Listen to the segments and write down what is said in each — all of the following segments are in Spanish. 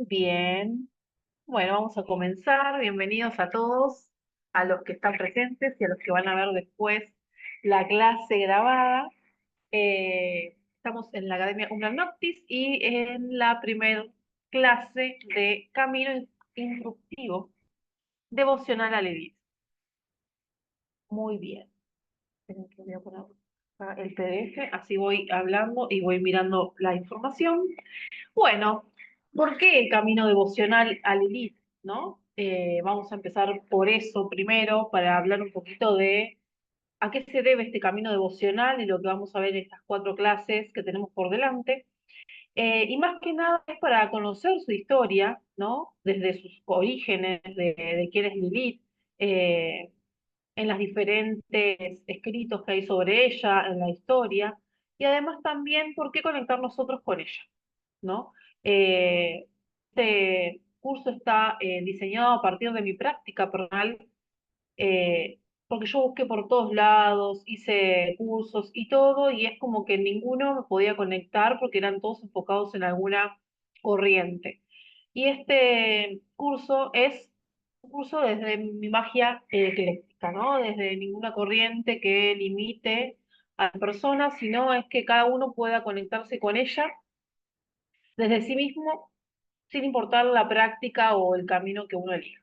Bien, bueno, vamos a comenzar. Bienvenidos a todos, a los que están presentes y a los que van a ver después la clase grabada. Estamos en la Academia Umbral Noctis y en la primer clase de Camino Instructivo Devocional a Lilith. Muy bien. Esperen que voy a poner acá el PDF, así voy hablando y voy mirando la información. Bueno, ¿por qué el camino devocional a Lilith? ¿No? Vamos a empezar por eso primero, para hablar un poquito de a qué se debe este camino devocional y lo que vamos a ver en estas 4 clases que tenemos por delante. Y más que nada es para conocer su historia, ¿no? Desde sus orígenes, de quién es Lilith, eh, en los diferentes escritos que hay sobre ella, en la historia, y además también por qué conectar nosotros con ella, ¿no? Este curso está diseñado a partir de mi práctica personal, porque yo busqué por todos lados, hice cursos y todo, y es como que ninguno me podía conectar porque eran todos enfocados en alguna corriente. Y este curso es un curso desde mi magia ecléctica, ¿no? Desde ninguna corriente que limite a la persona, sino es que cada uno pueda conectarse con ella desde sí mismo, sin importar la práctica o el camino que uno elija.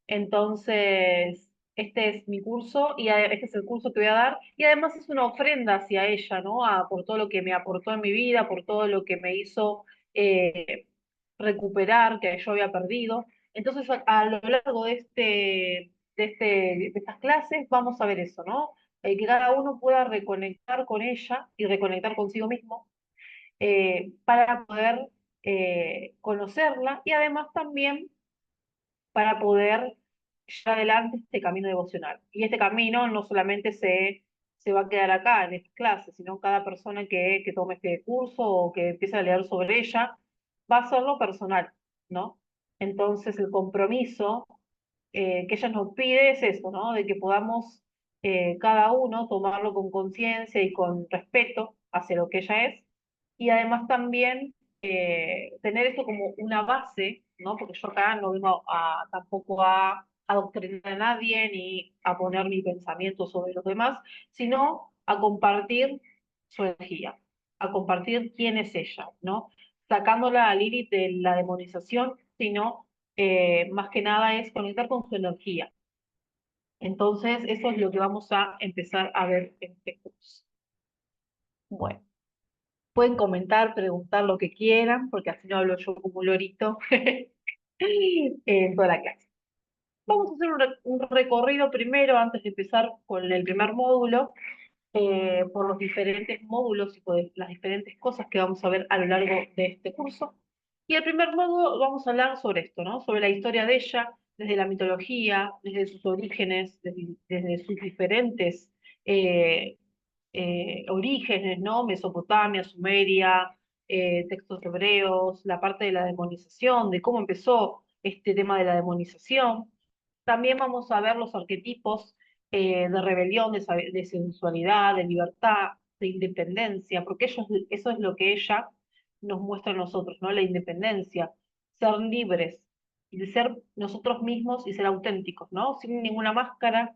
Entonces, este es mi curso y este es el curso que voy a dar. Y además es una ofrenda hacia ella, ¿no? Por todo lo que me aportó en mi vida, por todo lo que me hizo eh, recuperar, que yo había perdido. Entonces, a lo largo de estas clases vamos a ver eso, ¿no? Que cada uno pueda reconectar con ella y reconectar consigo mismo para poder conocerla y además también para poder llevar adelante este camino devocional. Y este camino no solamente se va a quedar acá en estas clases, sino cada persona que tome este curso o que empiece a leer sobre ella va a hacerlo personal, ¿no? Entonces el compromiso que ella nos pide es eso, ¿no? De que podamos cada uno tomarlo con conciencia y con respeto hacia lo que ella es, y además también tener esto como una base, ¿no? Porque yo acá no vengo tampoco a adoctrinar a nadie ni a poner mi pensamiento sobre los demás, sino a compartir su energía, a compartir quién es ella, ¿no? Sacándola a Lilith de la demonización, sino más que nada es conectar con su energía. Entonces, eso es lo que vamos a empezar a ver en este curso. Bueno, pueden comentar, preguntar lo que quieran, porque así no hablo yo como un lorito en toda la clase. Vamos a hacer un recorrido primero, antes de empezar con el primer módulo, por los diferentes módulos y por las diferentes cosas que vamos a ver a lo largo de este curso. Y el primer módulo vamos a hablar sobre esto, ¿no? Sobre la historia de ella, desde la mitología, desde sus orígenes, desde sus diferentes eh, orígenes, ¿no? Mesopotamia, Sumeria, textos hebreos, la parte de la demonización, de cómo empezó este tema de la demonización. También vamos a ver los arquetipos de rebelión, de sensualidad, de libertad, de independencia, porque eso es lo que ella nos muestra a nosotros, ¿no? La independencia, ser libres y de ser nosotros mismos y ser auténticos, ¿no? Sin ninguna máscara,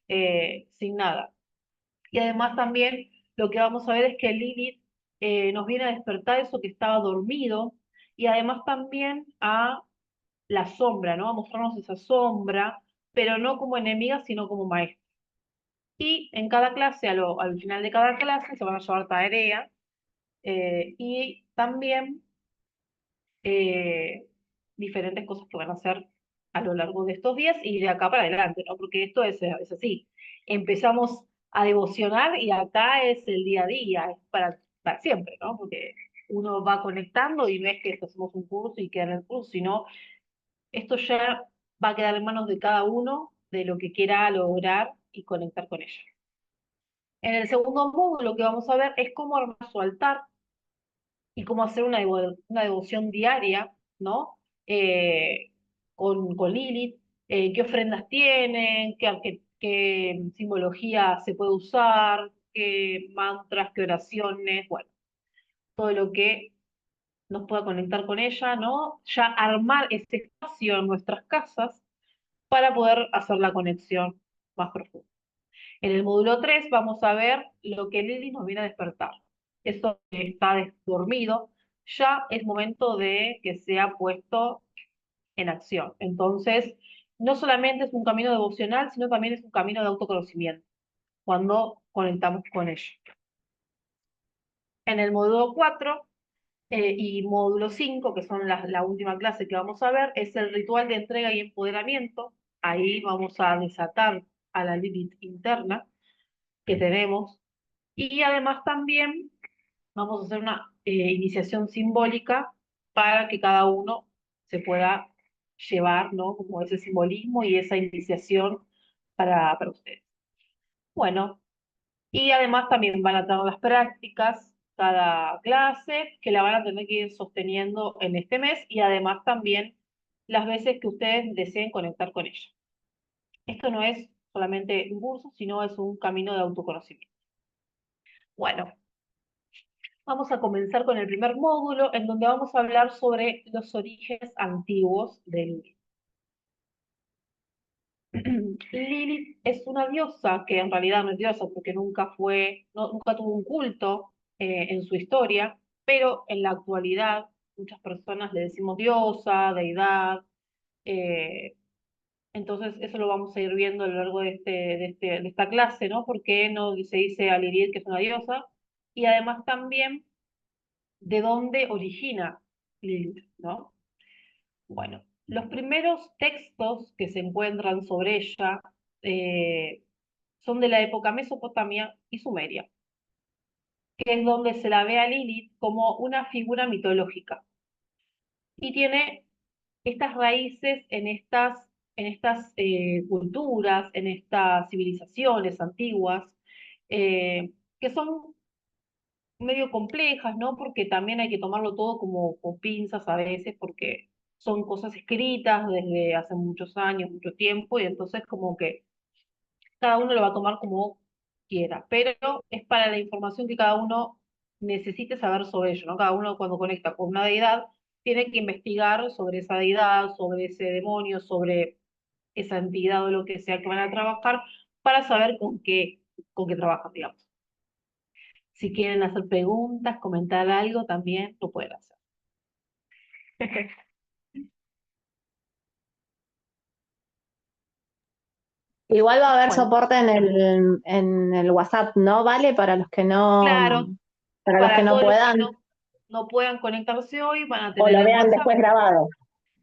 sin nada. Y además también lo que vamos a ver es que Lilith nos viene a despertar eso que estaba dormido y además también a la sombra, ¿no? A mostrarnos esa sombra, pero no como enemiga, sino como maestra. Y en cada clase, al final de cada clase, se van a llevar tarea y también eh, diferentes cosas que van a hacer a lo largo de estos días y de acá para adelante, ¿no? Porque esto es así. Empezamos a devocionar y acá es el día a día, es para siempre, ¿no? Porque uno va conectando y no es que hacemos un curso y queda en el curso, sino esto ya va a quedar en manos de cada uno de lo que quiera lograr y conectar con ella. En el segundo módulo que vamos a ver es cómo armar su altar y cómo hacer una devoción diaria, ¿no? Con Lilith, qué ofrendas tienen, qué simbología se puede usar, qué mantras, qué oraciones, bueno, todo lo que nos pueda conectar con ella, ¿no? Ya armar ese espacio en nuestras casas para poder hacer la conexión más profunda. En el módulo 3 vamos a ver lo que Lili nos viene a despertar. Eso que está dormido, ya es momento de que sea puesto en acción. Entonces, no solamente es un camino devocional, sino también es un camino de autoconocimiento, cuando conectamos con ella. En el módulo 4 y módulo 5, que son la última clase que vamos a ver, es el ritual de entrega y empoderamiento. Ahí vamos a desatar a la Lilith interna que tenemos. Y además también vamos a hacer una iniciación simbólica para que cada uno se pueda llevar, ¿no? Como ese simbolismo y esa iniciación para ustedes. Bueno, y además también van a tener las prácticas cada clase, que la van a tener que ir sosteniendo en este mes, y además también las veces que ustedes deseen conectar con ella. Esto no es solamente un curso, sino es un camino de autoconocimiento. Bueno, vamos a comenzar con el primer módulo, en donde vamos a hablar sobre los orígenes antiguos de Lilith. Lilith es una diosa que en realidad no es diosa porque nunca tuvo un culto en su historia, pero en la actualidad muchas personas le decimos diosa, deidad, eh, entonces eso lo vamos a ir viendo a lo largo de esta clase, ¿no? Porque no se dice a Lilith que es una diosa, y además también de dónde origina Lilith, ¿no? Bueno, los primeros textos que se encuentran sobre ella son de la época Mesopotamia y Sumeria, que es donde se la ve a Lilith como una figura mitológica y tiene estas raíces en estas culturas, en estas civilizaciones antiguas, que son medio complejas, ¿no? Porque también hay que tomarlo todo como con pinzas a veces, porque son cosas escritas desde hace muchos años, mucho tiempo, y entonces como que cada uno lo va a tomar como quiera, pero es para la información que cada uno necesite saber sobre ello, ¿no? Cada uno cuando conecta con una deidad tiene que investigar sobre esa deidad, sobre ese demonio, sobre esa entidad o lo que sea que van a trabajar para saber con qué trabajan, digamos. Si quieren hacer preguntas, comentar algo, también lo pueden hacer. Igual va a haber Bueno, soporte en el WhatsApp, ¿no? ¿Vale? claro, Para los que para no todos los que puedan no puedan conectarse hoy, van a o tener lo el vean WhatsApp. después grabado.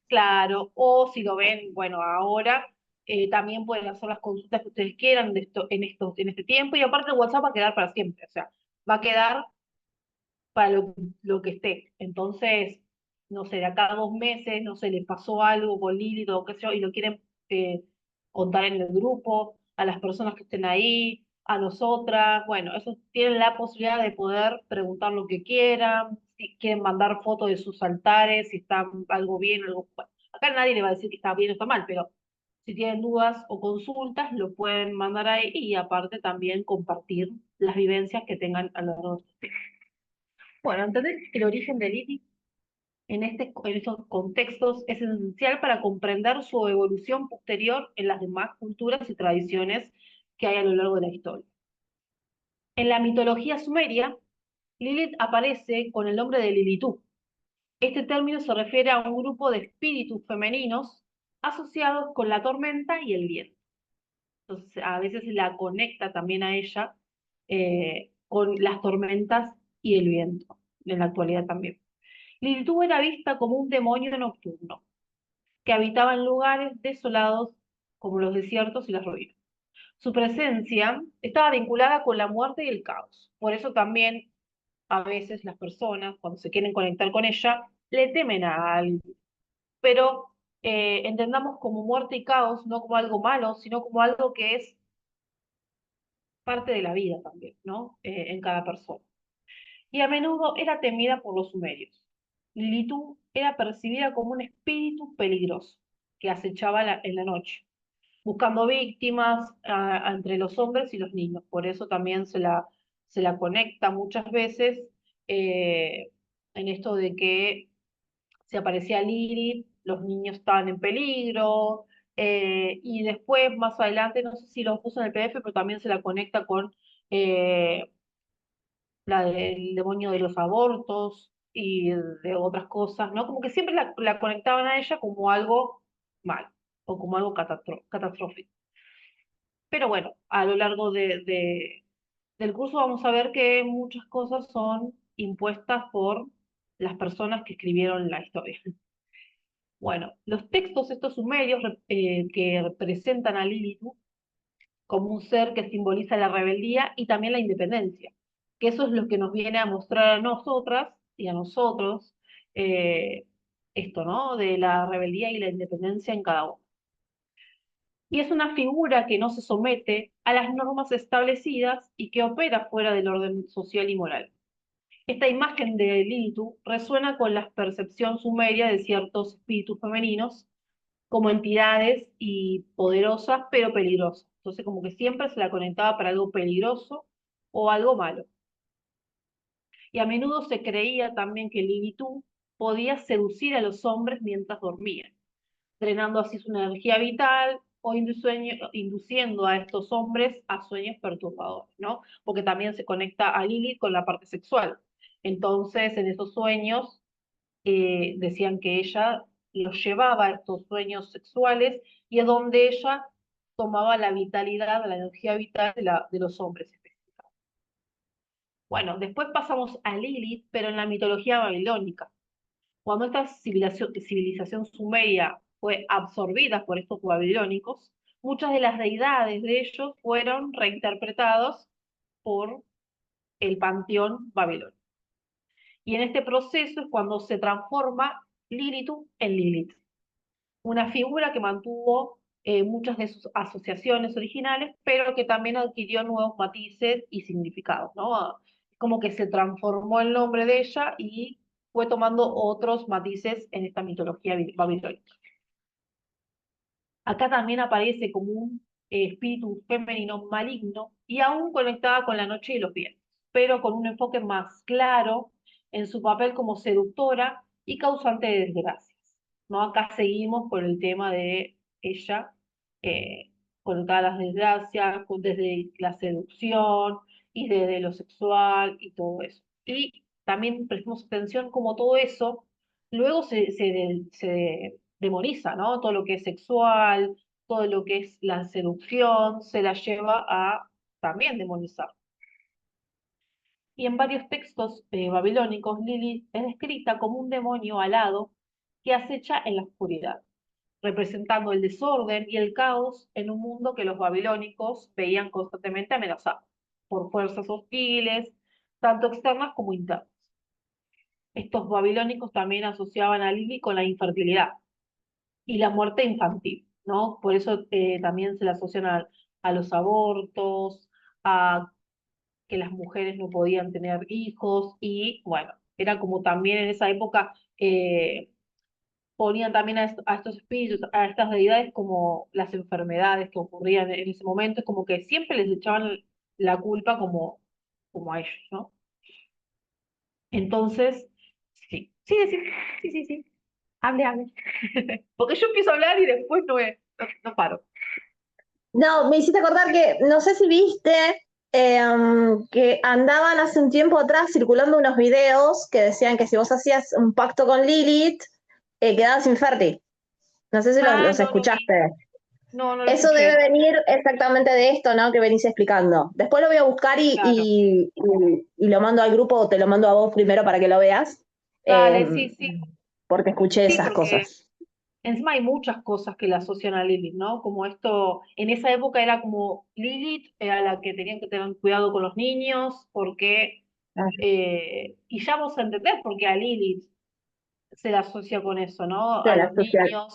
Claro, o si lo ven, bueno, ahora también pueden hacer las consultas que ustedes quieran en este tiempo, y aparte el WhatsApp va a quedar para siempre, o sea, va a quedar para lo que esté. Entonces, no sé, de acá a 2 meses, no sé, le pasó algo con Lili o qué sé yo, y lo quieren contar en el grupo, a las personas que estén ahí, a nosotras, bueno, eso tienen la posibilidad de poder preguntar lo que quieran, si quieren mandar fotos de sus altares, si está algo bien, algo, bueno, acá nadie le va a decir que está bien o está mal, pero si tienen dudas o consultas, lo pueden mandar ahí, y aparte también compartir las vivencias que tengan a lo largo de estos días. Bueno, entender el origen de Lilith en estos contextos es esencial para comprender su evolución posterior en las demás culturas y tradiciones que hay a lo largo de la historia. En la mitología sumeria, Lilith aparece con el nombre de Lilitú. Este término se refiere a un grupo de espíritus femeninos asociados con la tormenta y el viento. Entonces, a veces la conecta también a ella con las tormentas y el viento, en la actualidad también. Lilithú era vista como un demonio nocturno, que habitaba en lugares desolados como los desiertos y las ruinas. Su presencia estaba vinculada con la muerte y el caos. Por eso también a veces las personas, cuando se quieren conectar con ella, le temen a algo. Pero entendamos como muerte y caos, no como algo malo, sino como algo que es parte de la vida también, ¿no? En cada persona. Y a menudo era temida por los sumerios. Lilitú era percibida como un espíritu peligroso que acechaba en la noche, buscando víctimas entre los hombres y los niños. Por eso también se la conecta muchas veces eh, en esto de que se aparecía Lilith, los niños estaban en peligro, y después, más adelante, no sé si lo puso en el PDF, pero también se la conecta con eh, la del demonio de los abortos y de otras cosas, ¿no? Como que siempre la conectaban a ella como algo mal o como algo catastrófico. Pero bueno, a lo largo del curso vamos a ver que muchas cosas son impuestas por las personas que escribieron la historia. Bueno, los textos estos sumerios que representan a Lilith como un ser que simboliza la rebeldía y también la independencia, que eso es lo que nos viene a mostrar a nosotras y a nosotros eh, esto, ¿no? De la rebeldía y la independencia en cada uno. Y es una figura que no se somete a las normas establecidas y que opera fuera del orden social y moral. Esta imagen de Lilith resuena con la percepción sumeria de ciertos espíritus femeninos como entidades y poderosas, pero peligrosas. Entonces, como que siempre se la conectaba para algo peligroso o algo malo. Y a menudo se creía también que Lilith podía seducir a los hombres mientras dormían, drenando así su energía vital o induciendo a estos hombres a sueños perturbadores, ¿no? Porque también se conecta a Lilith con la parte sexual. Entonces, en esos sueños decían que ella los llevaba a estos sueños sexuales y es donde ella tomaba la vitalidad, la energía vital de los hombres. Bueno, después pasamos a Lilith, pero en la mitología babilónica. Cuando esta civilización sumeria fue absorbida por estos babilónicos, muchas de las deidades de ellos fueron reinterpretados por el panteón babilónico. Y en este proceso es cuando se transforma Lilith en Lilith, una figura que mantuvo muchas de sus asociaciones originales, pero que también adquirió nuevos matices y significados, ¿no? Como que se transformó el nombre de ella y fue tomando otros matices en esta mitología babilónica. Acá también aparece como un espíritu femenino maligno y aún conectada con la noche y los vientos, pero con un enfoque más claro en su papel como seductora y causante de desgracias, ¿no? Acá seguimos con el tema de ella eh, conectada a las desgracias, desde la seducción y desde lo sexual y todo eso. Y también prestemos atención como todo eso luego se demoniza, ¿no? Todo lo que es sexual, todo lo que es la seducción, se la lleva a también demonizar. Y en varios textos babilónicos, Lilith es descrita como un demonio alado que acecha en la oscuridad, representando el desorden y el caos en un mundo que los babilónicos veían constantemente amenazado por fuerzas hostiles, tanto externas como internas. Estos babilónicos también asociaban a Lilith con la infertilidad y la muerte infantil, ¿no? Por eso también se le asocian a los abortos, a que las mujeres no podían tener hijos y bueno, era como también en esa época ponían también a estos espíritus, a estas deidades como las enfermedades que ocurrían en ese momento, es como que siempre les echaban la culpa como a ellos, ¿no? Entonces, sí, sí, sí, sí, sí, sí, hable, hable. Porque yo empiezo a hablar y después no paro. No, me hiciste acordar que, no sé si viste, que andaban hace un tiempo atrás circulando unos videos que decían que si vos hacías un pacto con Lilith, quedabas infértil. No sé si Ah, los no lo vi. escuchaste. No lo Eso debe escuché. venir exactamente de esto, ¿no? Que venís explicando. Después lo voy a buscar Claro. y lo mando al grupo o te lo mando a vos primero para que lo veas, eh, Dale, sí, sí. porque escuché Sí, esas porque cosas. encima hay muchas cosas que la asocian a Lilith, ¿no? Como esto, en esa época era como Lilith era la que tenían que tener cuidado con los niños, porque, Ah, y ya vamos a entender por qué a Lilith se la asocia con eso, ¿no? de A la los social. niños,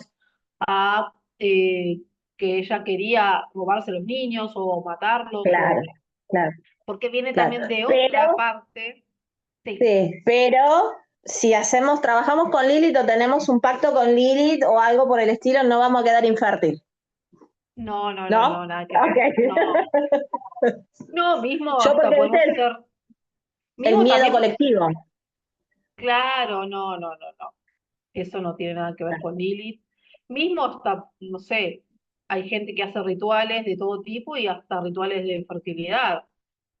a que ella quería robarse a los niños o matarlos, Claro, o claro, porque viene claro. también de otra Pero, parte. Sí. sí, pero si trabajamos con Lilith o tenemos un pacto con Lilith o algo por el estilo, no vamos a quedar infértil, ¿no? Nada que ver. No, Ok. no, mismo Yo hasta porque, viste, podemos ser, el mismo miedo también, colectivo. Claro, no, no, no, no. Eso no tiene nada que ver con Lilith. Mismo hasta, no sé, hay gente que hace rituales de todo tipo y hasta rituales de fertilidad.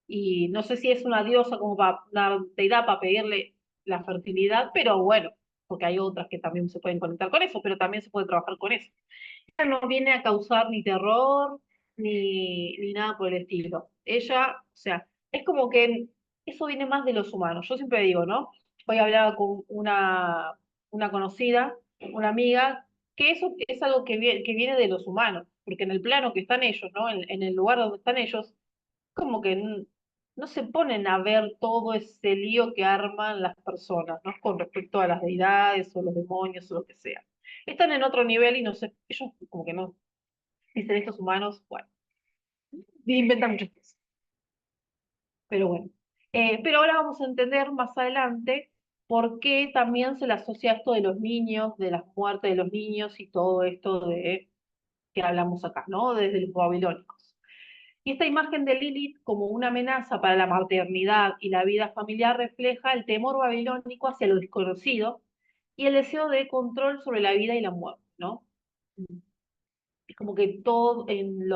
Y no sé si es una diosa como para una deidad para pedirle la fertilidad, pero bueno, porque hay otras que también se pueden conectar con eso, pero también se puede trabajar con eso. Ella no viene a causar ni terror ni nada por el estilo. Ella, o sea, es como que eso viene más de los humanos. Yo siempre digo, ¿no? Hoy hablaba con una conocida, una amiga, que eso es algo que viene de los humanos, porque en el plano que están ellos, ¿no? En el lugar donde están ellos, como que no se ponen a ver todo ese lío que arman las personas, ¿no? Con respecto a las deidades o los demonios o lo que sea. Están en otro nivel y no sé, ellos como que no dicen estos humanos, bueno, inventan muchas cosas. Pero bueno. Pero ahora vamos a entender más adelante por qué también se le asocia esto de los niños, de las muertes de los niños y todo esto de que hablamos acá, ¿no? Desde los babilónicos. Y esta imagen de Lilith como una amenaza para la maternidad y la vida familiar refleja el temor babilónico hacia lo desconocido y el deseo de control sobre la vida y la muerte, ¿no? Es como que todo en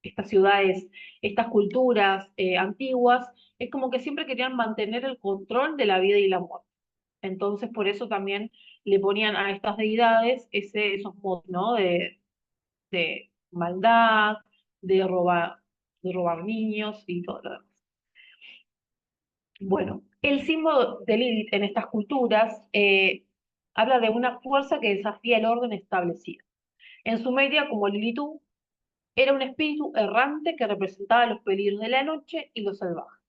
estas ciudades, estas culturas antiguas, es como que siempre querían mantener el control de la vida y la muerte. Entonces, por eso también le ponían a estas deidades esos modos, ¿no? De maldad, de robar niños y todo lo demás. Bueno, el símbolo de Lilith en estas culturas habla de una fuerza que desafía el orden establecido. En Sumeria, como Lilithú, era un espíritu errante que representaba los peligros de la noche y lo salvaje.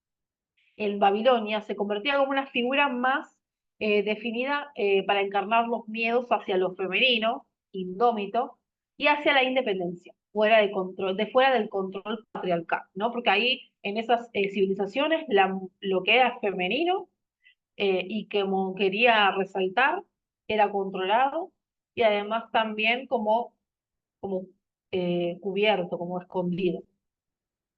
En Babilonia se convertía como una figura más definida para encarnar los miedos hacia lo femenino, indómito, y hacia la independencia, fuera de control, de fuera del control patriarcal, ¿no? Porque ahí en esas civilizaciones lo que era femenino y que como quería resaltar era controlado y además también como cubierto, como escondido.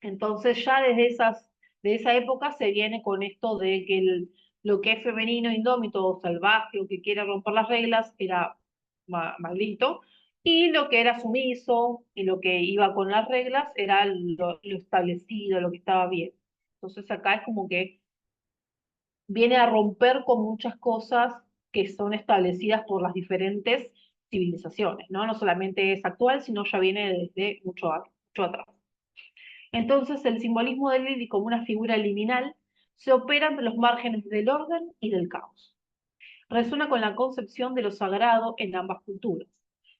Entonces ya de esa época se viene con esto de que lo que es femenino, indómito o salvaje o que quiere romper las reglas era maldito, y lo que era sumiso y lo que iba con las reglas era lo establecido, lo que estaba bien. Entonces acá es como que viene a romper con muchas cosas que son establecidas por las diferentes civilizaciones, ¿no? No solamente es actual, sino ya viene desde mucho atrás. Entonces, el simbolismo de Lilith como una figura liminal se opera entre los márgenes del orden y del caos. Resuena con la concepción de lo sagrado en ambas culturas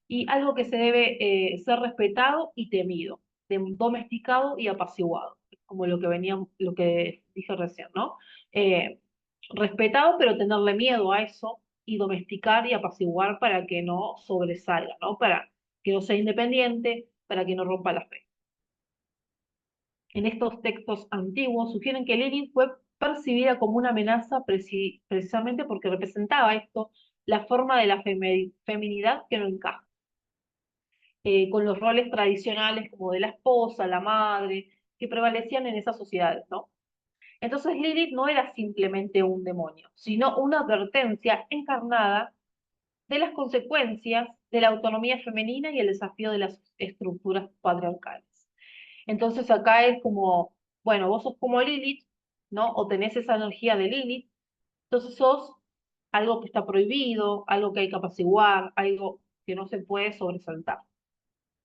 y algo que se debe ser respetado y temido, domesticado y apaciguado, como lo que dije recién, ¿no? Eh, Respetado, pero tenerle miedo a eso y domesticar y apaciguar para que no sobresalga, ¿no? Para que no sea independiente, para que no rompa la fe. En estos textos antiguos sugieren que Lilith fue percibida como una amenaza precisamente porque representaba esto, la forma de la feminidad que no encaja, con los roles tradicionales como de la esposa, la madre, que prevalecían en esas sociedades, ¿no? Entonces Lilith no era simplemente un demonio, sino una advertencia encarnada de las consecuencias de la autonomía femenina y el desafío de las estructuras patriarcales. Entonces acá es como, bueno, vos sos como Lilith, ¿no? O tenés esa energía de Lilith, entonces sos algo que está prohibido, algo que hay que apaciguar, algo que no se puede sobresaltar,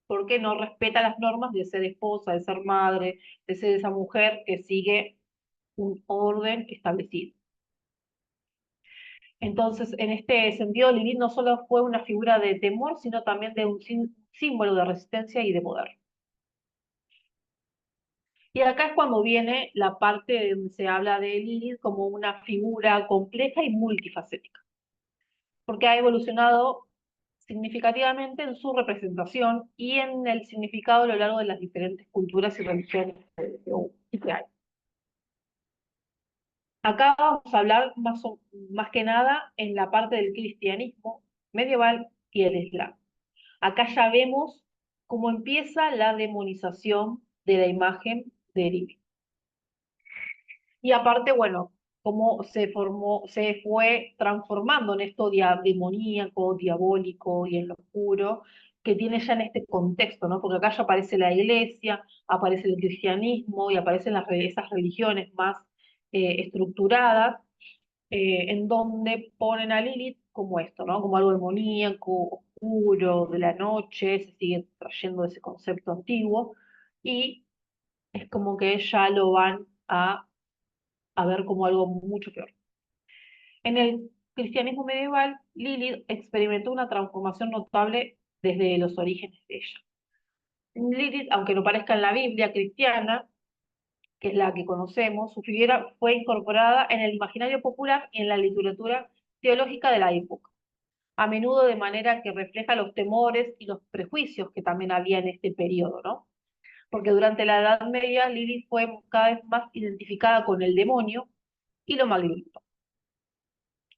porque no respeta las normas de ser esposa, de ser madre, de ser esa mujer que sigue un orden establecido. Entonces, en este sentido, Lilith no solo fue una figura de temor, sino también de un símbolo de resistencia y de poder. Y acá es cuando viene la parte donde se habla de Lilith como una figura compleja y multifacética, porque ha evolucionado significativamente en su representación y en el significado a lo largo de las diferentes culturas y religiones que hay. Acá vamos a hablar más que nada en la parte del cristianismo medieval y el islam. Acá ya vemos cómo empieza la demonización de la imagen de Lilith. Y aparte, bueno, cómo se fue transformando en esto demoníaco, diabólico y en lo oscuro que tiene ya en este contexto, ¿no? Porque acá ya aparece la iglesia, aparece el cristianismo y aparecen esas religiones más estructuradas, en donde ponen a Lilith como esto, ¿no? Como algo demoníaco, oscuro, de la noche, se sigue trayendo ese concepto antiguo, y es como que ya lo van a ver como algo mucho peor. En el cristianismo medieval, Lilith experimentó una transformación notable desde los orígenes de ella. Lilith, aunque no parezca en la Biblia cristiana, que es la que conocemos, su figura fue incorporada en el imaginario popular y en la literatura teológica de la época, a menudo de manera que refleja los temores y los prejuicios que también había en este periodo, ¿no? Porque durante la Edad Media Lilith fue cada vez más identificada con el demonio y lo maligno,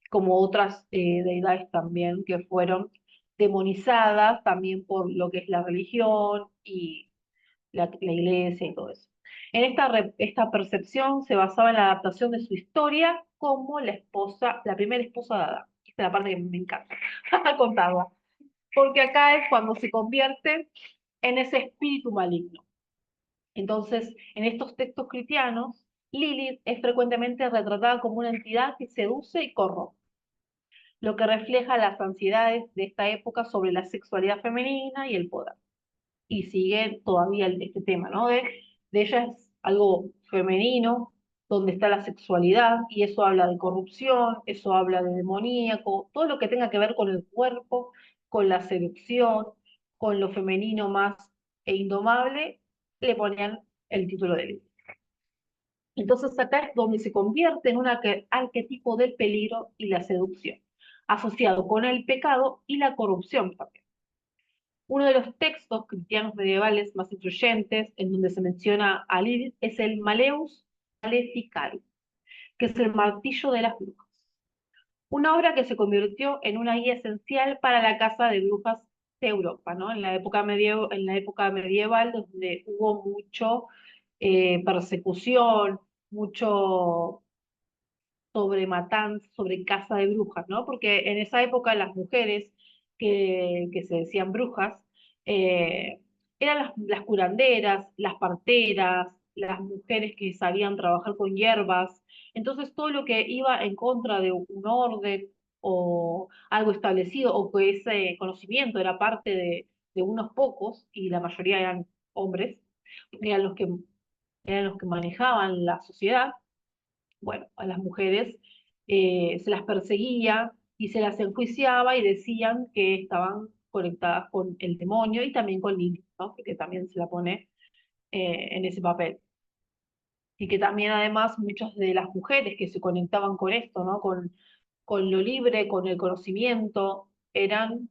como otras deidades también que fueron demonizadas también por lo que es la religión y la iglesia y todo eso. En esta percepción se basaba en la adaptación de su historia como la esposa, la primera esposa de Adán. Esta es la parte que me encanta contarla, porque acá es cuando se convierte en ese espíritu maligno. Entonces, en estos textos cristianos, Lilith es frecuentemente retratada como una entidad que seduce y corrompe, lo que refleja las ansiedades de esta época sobre la sexualidad femenina y el poder. Y sigue todavía este tema, ¿no? De ella es algo femenino, donde está la sexualidad, y eso habla de corrupción, eso habla de demoníaco, todo lo que tenga que ver con el cuerpo, con la seducción, con lo femenino más indomable, le ponían el título de libro. Entonces acá es donde se convierte en un arquetipo del peligro y la seducción, asociado con el pecado y la corrupción también. Uno de los textos cristianos medievales más influyentes en donde se menciona a Lilith es el Maleus Maleficarum, que es el martillo de las brujas. Una obra que se convirtió en una guía esencial para la caza de brujas de Europa, ¿no? En la época medieval, donde hubo mucho persecución, mucho sobre matanza, sobre caza de brujas, ¿no? Porque en esa época las mujeres que se decían brujas eran las curanderas, las parteras, las mujeres que sabían trabajar con hierbas. Entonces todo lo que iba en contra de un orden o algo establecido o que ese conocimiento era parte de unos pocos y la mayoría eran hombres, eran los que manejaban la sociedad. Bueno, a las mujeres se las perseguía y se las enjuiciaba y decían que estaban conectadas con el demonio y también con Lilith, ¿no? Porque también se la pone en ese papel. Y que también además muchas de las mujeres que se conectaban con esto, ¿no? Con lo libre, con el conocimiento, eran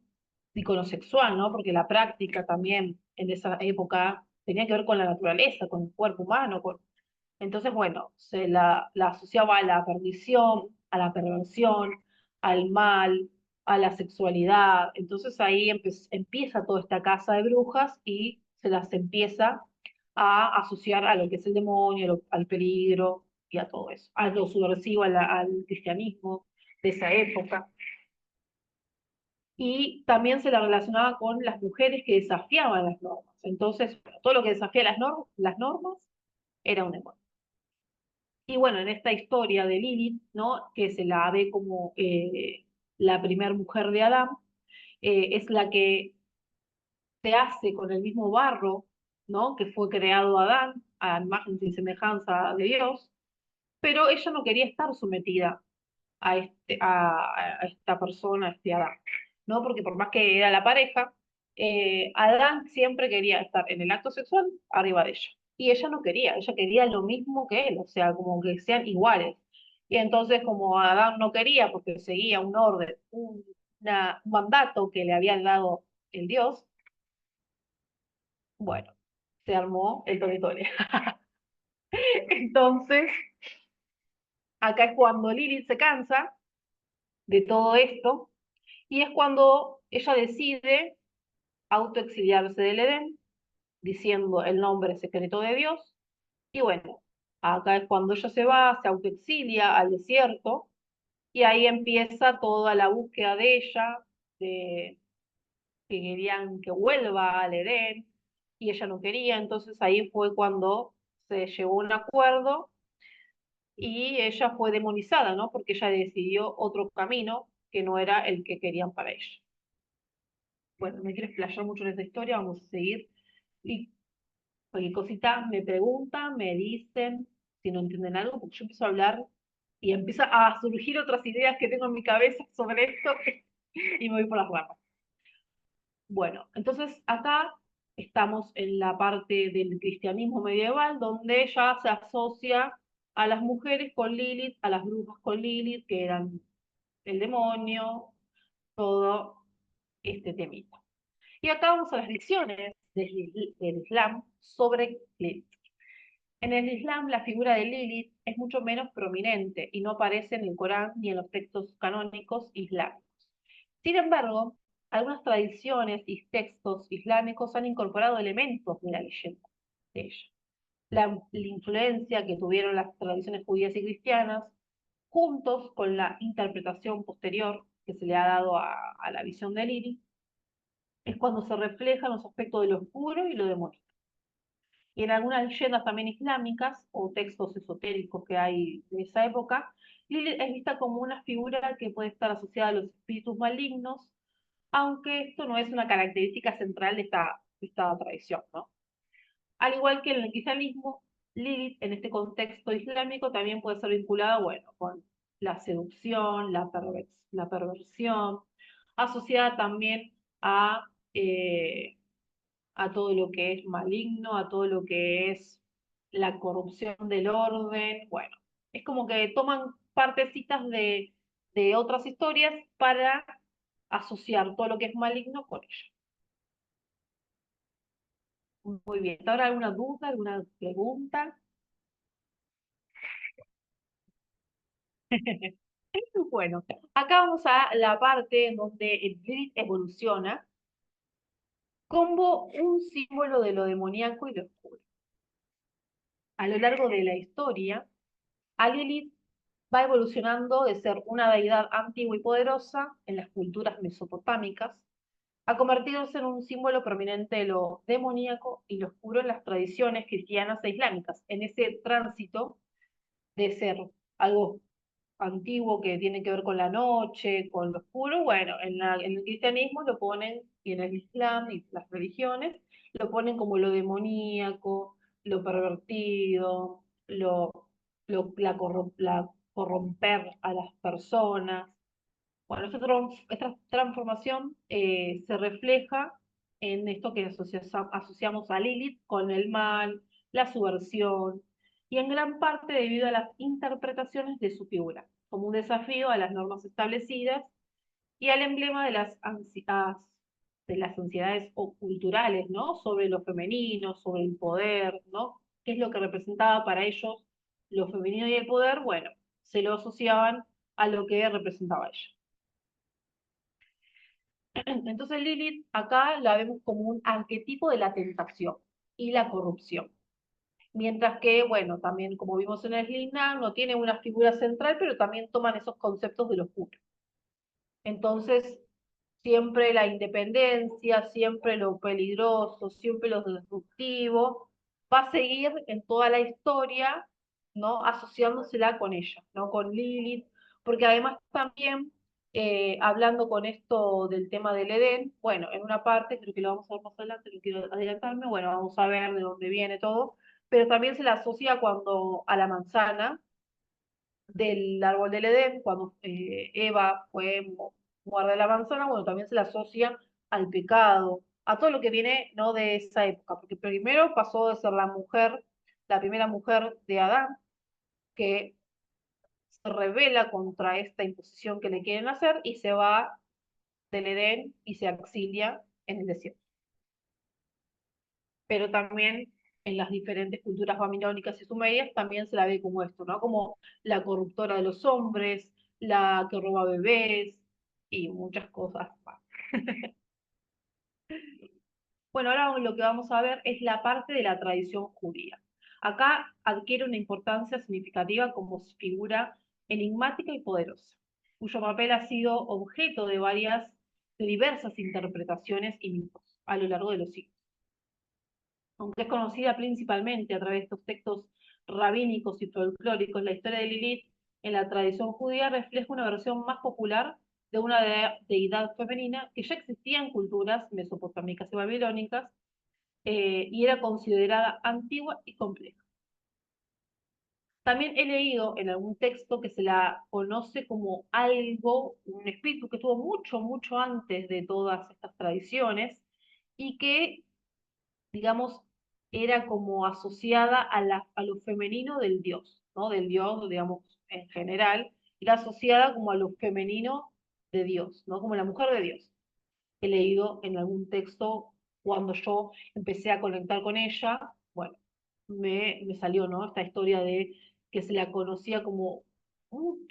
iconosexual, ¿no? Porque la práctica también en esa época tenía que ver con la naturaleza, con el cuerpo humano, entonces, bueno, la asociaba a la perdición, a la perversión, al mal, a la sexualidad. Entonces ahí empieza toda esta casa de brujas y se las empieza a asociar a lo que es el demonio, al peligro y a todo eso, a lo subversivo, al cristianismo de esa época. Y también se la relacionaba con las mujeres que desafiaban las normas. Entonces, todo lo que desafía las normas era un demonio. Y bueno, en esta historia de Lilith, ¿no? Que se la ve como la primer mujer de Adán, es la que se hace con el mismo barro, ¿no? Que fue creado Adán, a imagen y semejanza de Dios, pero ella no quería estar sometida a esta persona, a este Adán, ¿no? Porque por más que era la pareja, Adán siempre quería estar en el acto sexual arriba de ella. Y ella quería lo mismo que él, o sea, como que sean iguales. Y entonces, como Adán no quería, porque seguía un orden, un mandato que le había dado el Dios, bueno, se armó el Tole. Entonces, acá es cuando Lilith se cansa de todo esto, y es cuando ella decide autoexiliarse del Edén, diciendo el nombre secreto de Dios, y bueno, Acá es cuando ella se va, se autoexilia al desierto, y ahí empieza toda la búsqueda de ella, de que querían que vuelva al Edén, y ella no quería, entonces ahí fue cuando se llegó a un acuerdo y ella fue demonizada, ¿no? Porque ella decidió otro camino que no era el que querían para ella. Bueno, no quiero explayar mucho en esta historia, vamos a seguir. Y cualquier cosita me preguntan, me dicen si no entienden algo, porque yo empiezo a hablar y empieza a surgir otras ideas que tengo en mi cabeza sobre esto y me voy por las ramas. Bueno, entonces acá estamos en la parte del cristianismo medieval, donde ya se asocia a las mujeres con Lilith, a las brujas con Lilith, que eran el demonio, todo este temita. Y acá vamos a las lecciones del Islam sobre Lilith. En el Islam, la figura de Lilith es mucho menos prominente y no aparece en el Corán ni en los textos canónicos islámicos. Sin embargo, algunas tradiciones y textos islámicos han incorporado elementos de la leyenda de ella. La influencia que tuvieron las tradiciones judías y cristianas, juntos con la interpretación posterior que se le ha dado a la visión de Lilith, es cuando se reflejan los aspectos de lo oscuro y lo demoníaco. Y en algunas leyendas también islámicas o textos esotéricos que hay de esa época, Lilith es vista como una figura que puede estar asociada a los espíritus malignos, aunque esto no es una característica central de esta tradición, ¿no? Al igual que en el cristianismo, Lilith en este contexto islámico también puede ser vinculada, bueno, con la seducción, la perversión, asociada también a, eh, a todo lo que es maligno, a todo lo que es la corrupción del orden, bueno, es como que toman partecitas de otras historias para asociar todo lo que es maligno con ello. Muy bien. ¿Ahora alguna duda, alguna pregunta? Bueno, acá vamos a la parte en donde el Lilith evoluciona como un símbolo de lo demoníaco y lo oscuro. A lo largo de la historia, a Lilith va evolucionando de ser una deidad antigua y poderosa en las culturas mesopotámicas a convertirse en un símbolo prominente de lo demoníaco y lo oscuro en las tradiciones cristianas e islámicas, en ese tránsito de ser algo antiguo que tiene que ver con la noche, con lo oscuro, bueno, en el cristianismo lo ponen, y en el islam y las religiones, lo ponen como lo demoníaco, lo pervertido, la corromper a las personas. Bueno, esta transformación se refleja en esto que asociamos a Lilith con el mal, la subversión, y en gran parte debido a las interpretaciones de su figura, como un desafío a las normas establecidas y al emblema de las ansiedades culturales, ¿no? Sobre lo femenino, sobre el poder, ¿no? ¿Qué es lo que representaba para ellos lo femenino y el poder? Bueno, se lo asociaban a lo que representaba ella. Entonces Lilith acá la vemos como un arquetipo de la tentación y la corrupción. Mientras que, bueno, también como vimos en el Islam, no tiene una figura central, pero también toman esos conceptos de locura. Entonces, siempre la independencia, siempre lo peligroso, siempre lo disruptivo, va a seguir en toda la historia, ¿no? Asociándosela con ella, ¿no? Con Lilith, porque además también, hablando con esto del tema del Edén, bueno, en una parte, creo que lo vamos a ver más adelante, no quiero adelantarme, bueno, vamos a ver de dónde viene todo, pero también se la asocia cuando a la manzana, del árbol del Edén, cuando Eva fue muerde la manzana, bueno, también se la asocia al pecado, a todo lo que viene, ¿no? De esa época, porque primero pasó de ser la mujer, la primera mujer de Adán, que se rebela contra esta imposición que le quieren hacer y se va del Edén y se exilia en el desierto. Pero también en las diferentes culturas babilónicas y sumerias también se la ve como esto, ¿no? Como la corruptora de los hombres, la que roba bebés y muchas cosas más. Bueno, ahora lo que vamos a ver es la parte de la tradición judía. Acá adquiere una importancia significativa como figura enigmática y poderosa, cuyo papel ha sido objeto de diversas interpretaciones y mitos a lo largo de los siglos. Aunque es conocida principalmente a través de estos textos rabínicos y folclóricos, la historia de Lilith en la tradición judía refleja una versión más popular de una deidad femenina que ya existía en culturas mesopotámicas y babilónicas, y era considerada antigua y compleja. También he leído en algún texto que se la conoce como algo, un espíritu que estuvo mucho, mucho antes de todas estas tradiciones y que, digamos, era como asociada a lo femenino del dios, ¿no? Del dios, digamos, en general, era asociada como a lo femenino de Dios, ¿no? Como la mujer de Dios. He leído en algún texto cuando yo empecé a conectar con ella, bueno, me salió, ¿no? Esta historia de que se la conocía como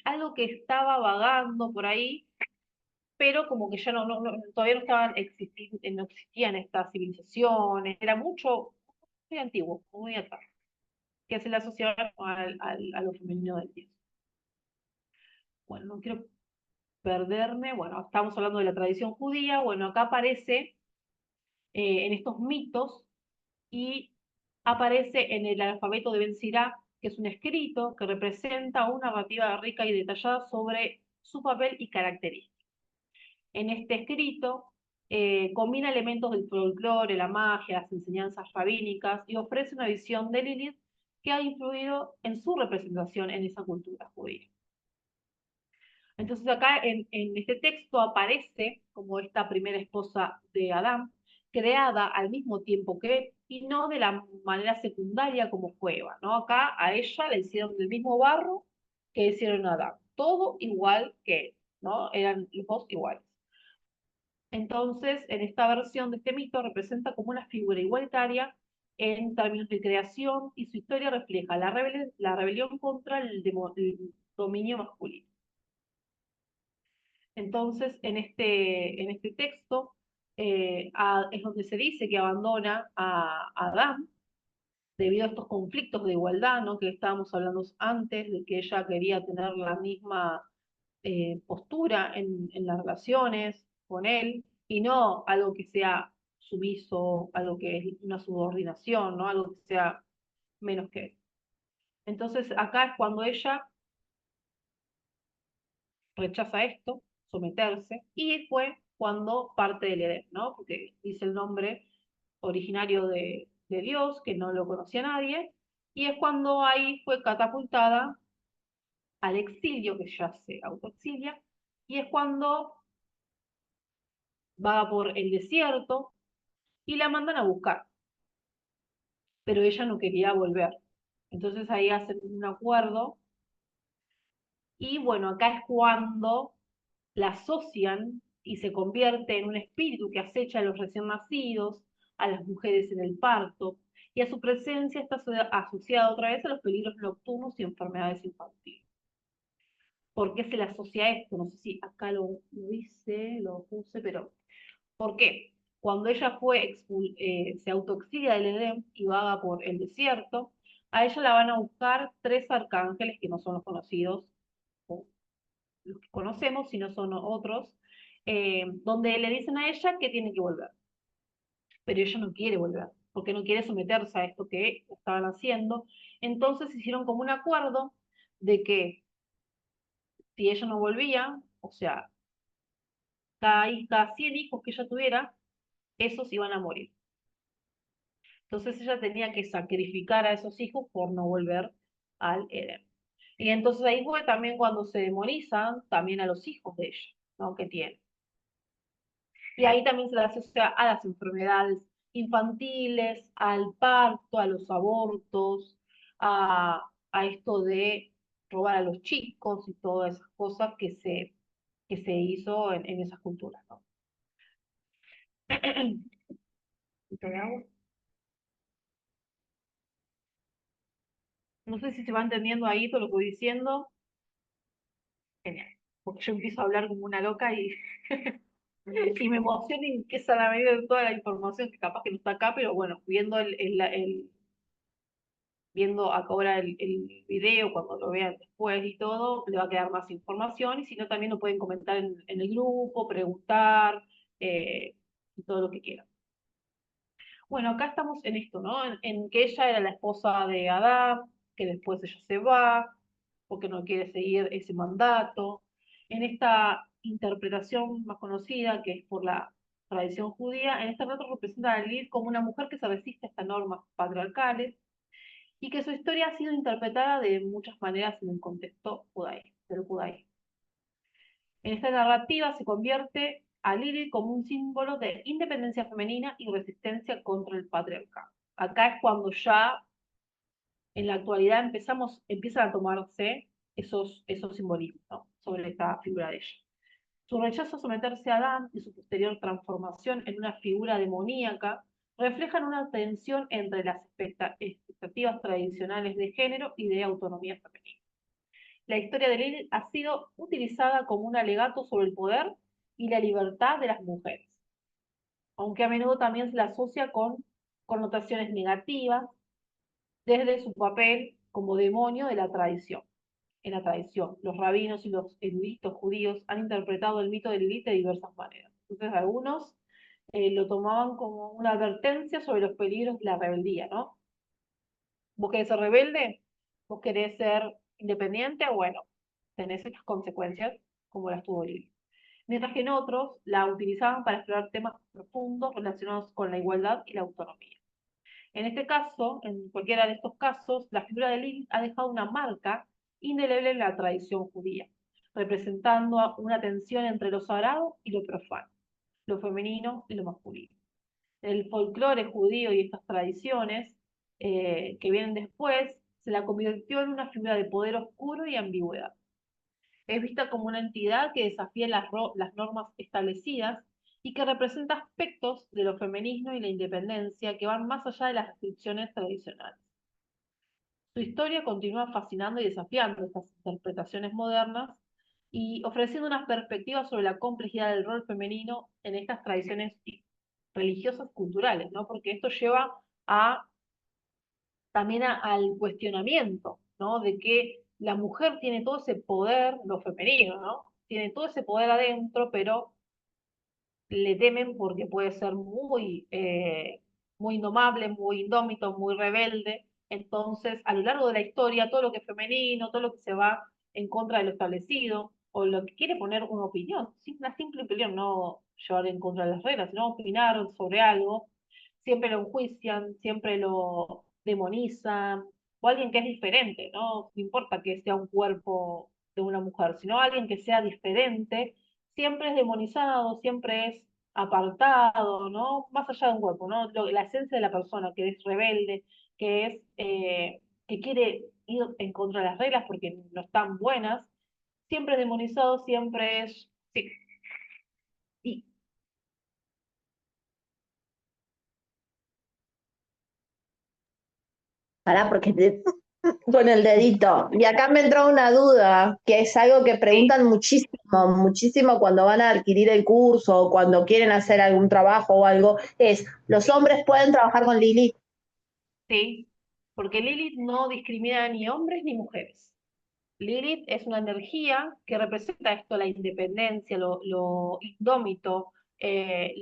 algo que estaba vagando por ahí, pero como que ya todavía no no existían estas civilizaciones, era mucho, muy antiguo, muy atrás, que se le asociaba a lo femenino del dios. Bueno, no quiero perderme, bueno, estamos hablando de la tradición judía, bueno, acá aparece en estos mitos y aparece en el alfabeto de Ben Sirá, que es un escrito que representa una narrativa rica y detallada sobre su papel y características. En este escrito combina elementos del folclore, la magia, las enseñanzas rabínicas y ofrece una visión de Lilith que ha influido en su representación en esa cultura judía. Entonces acá en este texto aparece como esta primera esposa de Adán, creada al mismo tiempo que él, y no de la manera secundaria como fue Eva, ¿no? Acá a ella le hicieron del mismo barro que hicieron a Adán, todo igual que él, ¿no? Eran los dos iguales. Entonces, en esta versión de este mito representa como una figura igualitaria en términos de creación y su historia refleja la rebelión contra el dominio masculino. Entonces, en este texto es donde se dice que abandona a Adán debido a estos conflictos de igualdad, ¿no? Que estábamos hablando antes, de que ella quería tener la misma postura en las relaciones con él, y no algo que sea sumiso, algo que es una subordinación, ¿no? Algo que sea menos que él. Entonces, acá es cuando ella rechaza esto, someterse, y fue cuando parte del Edén, ¿no? Porque dice el nombre originario de Dios, que no lo conocía nadie, y es cuando ahí fue catapultada al exilio, que ya se autoexilia, y es cuando va por el desierto y la mandan a buscar, pero ella no quería volver. Entonces ahí hacen un acuerdo, y bueno, acá es cuando la asocian y se convierte en un espíritu que acecha a los recién nacidos, a las mujeres en el parto, y a su presencia está asociada otra vez a los peligros nocturnos y enfermedades infantiles. ¿Por qué se le asocia esto? No sé si acá lo dice, lo puse, pero ¿por qué? Cuando ella se autoexilia del Edén y vaga por el desierto, a ella la van a buscar tres arcángeles que no son los conocidos, o los que conocemos, sino son otros, donde le dicen a ella que tiene que volver. Pero ella no quiere volver, porque no quiere someterse a esto que estaban haciendo. Entonces hicieron como un acuerdo de que si ella no volvía, o sea, cada 100 hijos que ella tuviera, esos iban a morir. Entonces ella tenía que sacrificar a esos hijos por no volver al Edén. Y entonces ahí fue también cuando se demonizan también a los hijos de ella, ¿no? Que tiene. Y ahí también se le asocia a las enfermedades infantiles, al parto, a los abortos, a esto de robar a los chicos y todas esas cosas que se hizo en esas culturas, ¿no? No sé si se va entendiendo ahí todo lo que voy diciendo. Genial. Porque yo empiezo a hablar como una loca y me emociona y empieza a la medida de toda la información que capaz que no está acá, pero bueno, viendo viendo acá ahora el video, cuando lo vean después y todo, le va a quedar más información, y si no, también lo pueden comentar en el grupo, preguntar, y todo lo que quieran. Bueno, acá estamos en esto, ¿no? En que ella era la esposa de Adán, que después ella se va, porque no quiere seguir ese mandato. En esta interpretación más conocida, que es por la tradición judía, en este relato representa a Lilith como una mujer que se resiste a estas normas patriarcales y que su historia ha sido interpretada de muchas maneras en el contexto del judaísmo. En esta narrativa se convierte a Lilith como un símbolo de independencia femenina y resistencia contra el patriarcado. Acá es cuando ya en la actualidad empiezan a tomarse esos simbolismos, ¿no? Sobre esta figura de ella. Su rechazo a someterse a Adán y su posterior transformación en una figura demoníaca reflejan una tensión entre las expectativas tradicionales de género y de autonomía femenina. La historia de Lilith ha sido utilizada como un alegato sobre el poder y la libertad de las mujeres, aunque a menudo también se la asocia con connotaciones negativas desde su papel como demonio de la tradición. En la tradición, los rabinos y los eruditos judíos han interpretado el mito de Lilith de diversas maneras. Entonces, algunos lo tomaban como una advertencia sobre los peligros de la rebeldía, ¿no? ¿Vos querés ser rebelde? ¿Vos querés ser independiente? Bueno, tenés estas consecuencias como las tuvo Lilith. Mientras que en otros la utilizaban para explorar temas profundos relacionados con la igualdad y la autonomía. En este caso, en cualquiera de estos casos, la figura de Lilith ha dejado una marca indeleble en la tradición judía, representando una tensión entre lo sagrado y lo profano, lo femenino y lo masculino. El folclore judío y estas tradiciones que vienen después se la convirtió en una figura de poder oscuro y ambigüedad. Es vista como una entidad que desafía las normas establecidas y que representa aspectos de lo feminismo y la independencia que van más allá de las restricciones tradicionales. Su historia continúa fascinando y desafiando estas interpretaciones modernas y ofreciendo unas perspectivas sobre la complejidad del rol femenino en estas tradiciones religiosas culturales, ¿no? Porque esto lleva a, también al cuestionamiento, ¿no? De que la mujer tiene todo ese poder, lo femenino, ¿no? Tiene todo ese poder adentro, pero le temen porque puede ser muy indomable, muy indómito, muy rebelde. Entonces, a lo largo de la historia, todo lo que es femenino, todo lo que se va en contra de lo establecido, o lo que quiere poner una opinión, una simple opinión, no llevar en contra de las reglas, sino opinar sobre algo, siempre lo enjuician, siempre lo demonizan, o alguien que es diferente, ¿no? No importa que sea un cuerpo de una mujer, sino alguien que sea diferente, siempre es demonizado, siempre es apartado, ¿no? Más allá de un cuerpo, ¿no? La esencia de la persona que es rebelde, que es que quiere ir en contra de las reglas porque no están buenas, siempre es demonizado, siempre es, sí. Y Pará, porque con el dedito. Y acá me entró una duda, que es algo que sí, preguntan muchísimo, muchísimo cuando van a adquirir el curso o cuando quieren hacer algún trabajo o algo, es, ¿los hombres pueden trabajar con Lilith? sí, porque Lilith no discrimina ni hombres ni mujeres. Lilith es una energía que representa esto, la independencia, lo indómito,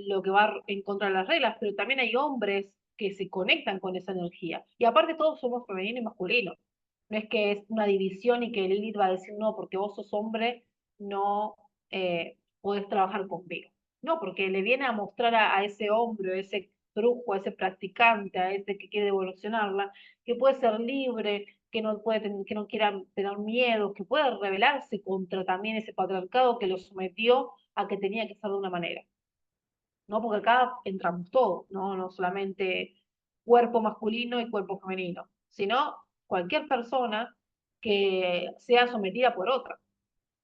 lo que va en contra de las reglas, pero también hay hombres que se conectan con esa energía. Y aparte todos somos femenino y masculino. No es que es una división y que Lilith va a decir, no, porque vos sos hombre, no podés trabajar conmigo. No, porque le viene a mostrar a ese hombre, a ese brujo, a ese practicante, a ese que quiere evolucionarla, que puede ser libre, que no quiera tener miedo, que pueda rebelarse contra también ese patriarcado que lo sometió a que tenía que ser de una manera, ¿no? Porque acá entramos todos, ¿no? No solamente cuerpo masculino y cuerpo femenino, sino cualquier persona que sea sometida por otra.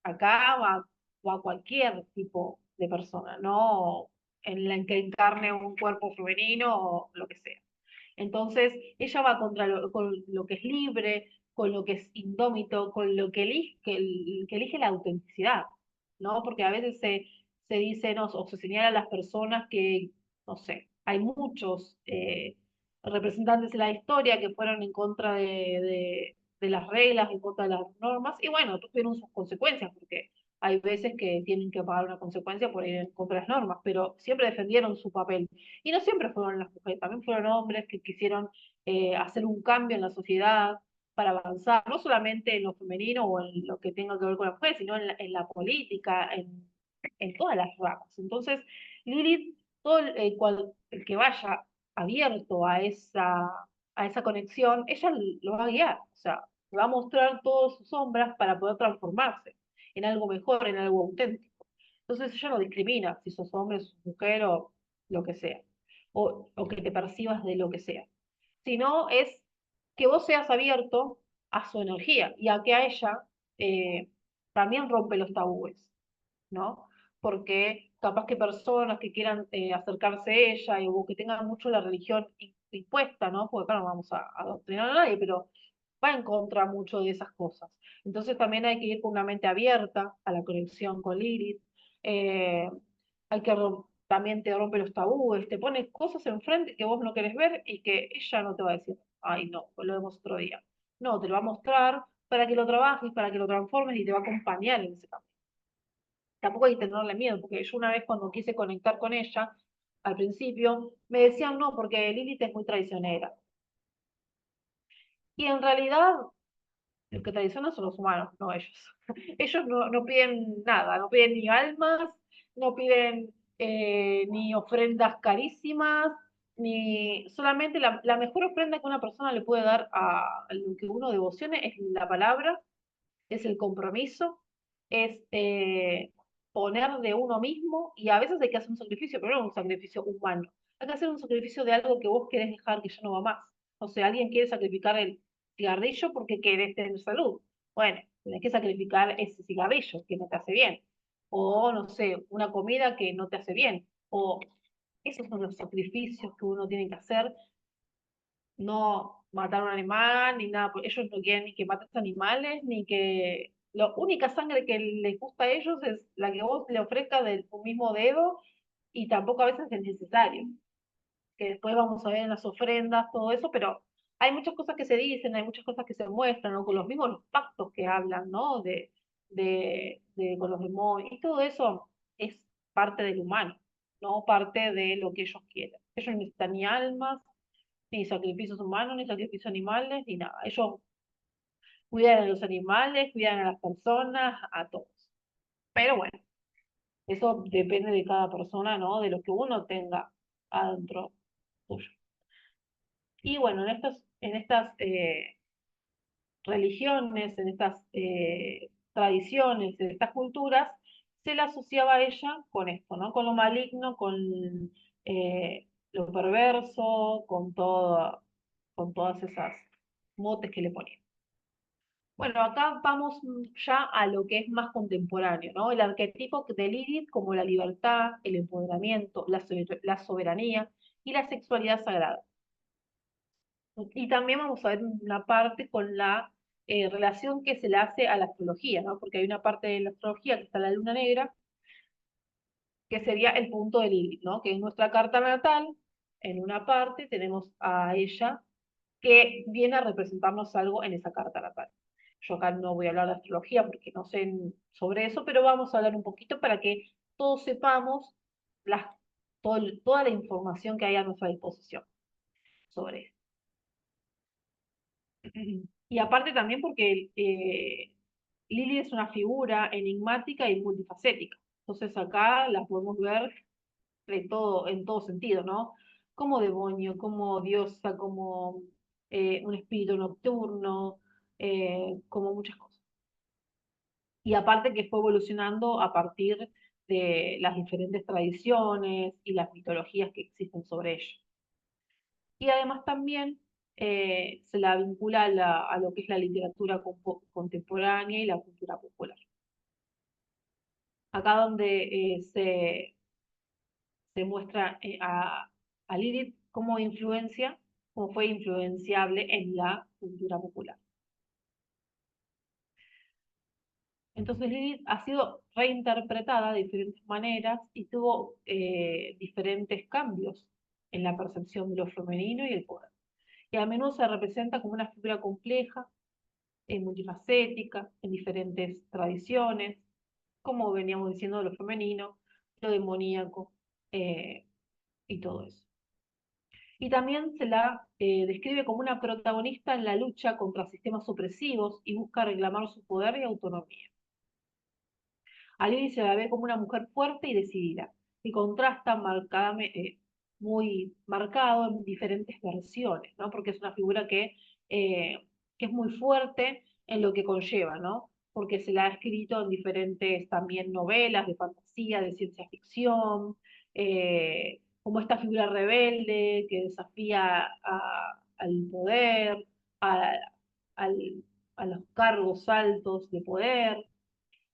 Acá va cualquier tipo de persona, no en la que encarne un cuerpo femenino o lo que sea. Entonces, ella va con lo que es libre, con lo que es indómito, con lo que elige la autenticidad, ¿no? Porque a veces se dice, no, o se señala a las personas que, no sé, hay muchos representantes de la historia que fueron en contra de las reglas, en contra de las normas, y bueno, tuvieron sus consecuencias, porque hay veces que tienen que pagar una consecuencia por ir en contra de las normas, pero siempre defendieron su papel. Y no siempre fueron las mujeres, también fueron hombres que quisieron hacer un cambio en la sociedad para avanzar, no solamente en lo femenino o en lo que tenga que ver con la mujer, sino en la política, en todas las ramas. Entonces, Lilith, todo el que vaya abierto a esa conexión, ella lo va a guiar, o sea, le va a mostrar todas sus sombras para poder transformarse en algo mejor, en algo auténtico. Entonces ella no discrimina si sos hombre, sos mujer o lo que sea, o que te percibas de lo que sea, sino es que vos seas abierto a su energía y a que a ella eh, también rompe los tabúes, ¿no? Porque capaz que personas que quieran acercarse a ella o que tengan mucho la religión impuesta, ¿no? Porque claro, no vamos a adoctrinar a nadie, pero va en contra mucho de esas cosas. Entonces también hay que ir con una mente abierta a la conexión con Lilith. Eh, hay que también te rompe los tabúes, te pone cosas enfrente que vos no querés ver y que ella no te va a decir, ay no, pues lo vemos otro día. No, te lo va a mostrar para que lo trabajes, para que lo transformes y te va a acompañar en ese camino. Tampoco hay que tenerle miedo, porque yo una vez cuando quise conectar con ella, al principio, me decían no, porque Lilith es muy traicionera. Y en realidad, los que traicionan son los humanos, no ellos. Ellos no piden nada, no piden ni almas, no piden ni ofrendas carísimas, ni solamente la mejor ofrenda que una persona le puede dar a lo que uno devocione es la palabra, es el compromiso, es poner de uno mismo y a veces hay que hacer un sacrificio, pero no un sacrificio humano. Hay que hacer un sacrificio de algo que vos querés dejar que ya no va más. O sea, alguien quiere sacrificar el cigarrillo porque querés tener salud. Bueno, tenés que sacrificar ese cigarrillo que no te hace bien. O, no sé, una comida que no te hace bien. O esos son los sacrificios que uno tiene que hacer, no matar a un animal ni nada, porque ellos no quieren ni que mates animales, ni que la única sangre que les gusta a ellos es la que vos le ofrezcas de tu mismo dedo y tampoco a veces es necesario, que después vamos a ver en las ofrendas, todo eso, pero hay muchas cosas que se dicen, hay muchas cosas que se muestran, ¿no? Con los mismos los pactos que hablan, ¿no? Con los demonios, y todo eso es parte del humano, no parte de lo que ellos quieren. Ellos no necesitan ni almas, ni sacrificios humanos, ni sacrificios animales, ni nada. Ellos cuidan a los animales, cuidan a las personas, a todos. Pero bueno, eso depende de cada persona, ¿no? De lo que uno tenga adentro suyo. Y bueno, en estas religiones, en estas tradiciones, en estas culturas, se la asociaba a ella con esto, ¿no? Con lo maligno, con lo perverso, con todas esas motes que le ponían. Bueno, acá vamos ya a lo que es más contemporáneo, ¿no? El arquetipo de Lilith como la libertad, el empoderamiento, la soberanía y la sexualidad sagrada. Y también vamos a ver una parte con la relación que se le hace a la astrología, ¿no? Porque hay una parte de la astrología que está la luna negra, que sería el punto de Lilith, ¿no? Que es nuestra carta natal. En una parte tenemos a ella que viene a representarnos algo en esa carta natal. Yo acá no voy a hablar de astrología porque no sé sobre eso, pero vamos a hablar un poquito para que todos sepamos las, toda la información que hay a nuestra disposición sobre esto. Y aparte también porque Lili es una figura enigmática y multifacética. Entonces acá la podemos ver en todo sentido, ¿no? Como demonio, como diosa, como un espíritu nocturno, como muchas cosas. Y aparte que fue evolucionando a partir de las diferentes tradiciones y las mitologías que existen sobre ella. Y además también se la vincula a lo que es la literatura contemporánea y la cultura popular. Acá donde se muestra a Lilith como influencia, como fue influenciable en la cultura popular. Entonces Lilith ha sido reinterpretada de diferentes maneras y tuvo diferentes cambios en la percepción de lo femenino y el poder. y a menudo se representa como una figura compleja, multifacética, en diferentes tradiciones, como veníamos diciendo de lo femenino, lo demoníaco y todo eso. Y también se la describe como una protagonista en la lucha contra sistemas opresivos y busca reclamar su poder y autonomía. A Lily se la ve como una mujer fuerte y decidida, que contrasta muy marcado en diferentes versiones, ¿no? Porque es una figura que es muy fuerte en lo que conlleva, ¿no? Porque se la ha escrito en diferentes también novelas de fantasía, de ciencia ficción, como esta figura rebelde que desafía al poder, a, al- a los cargos altos de poder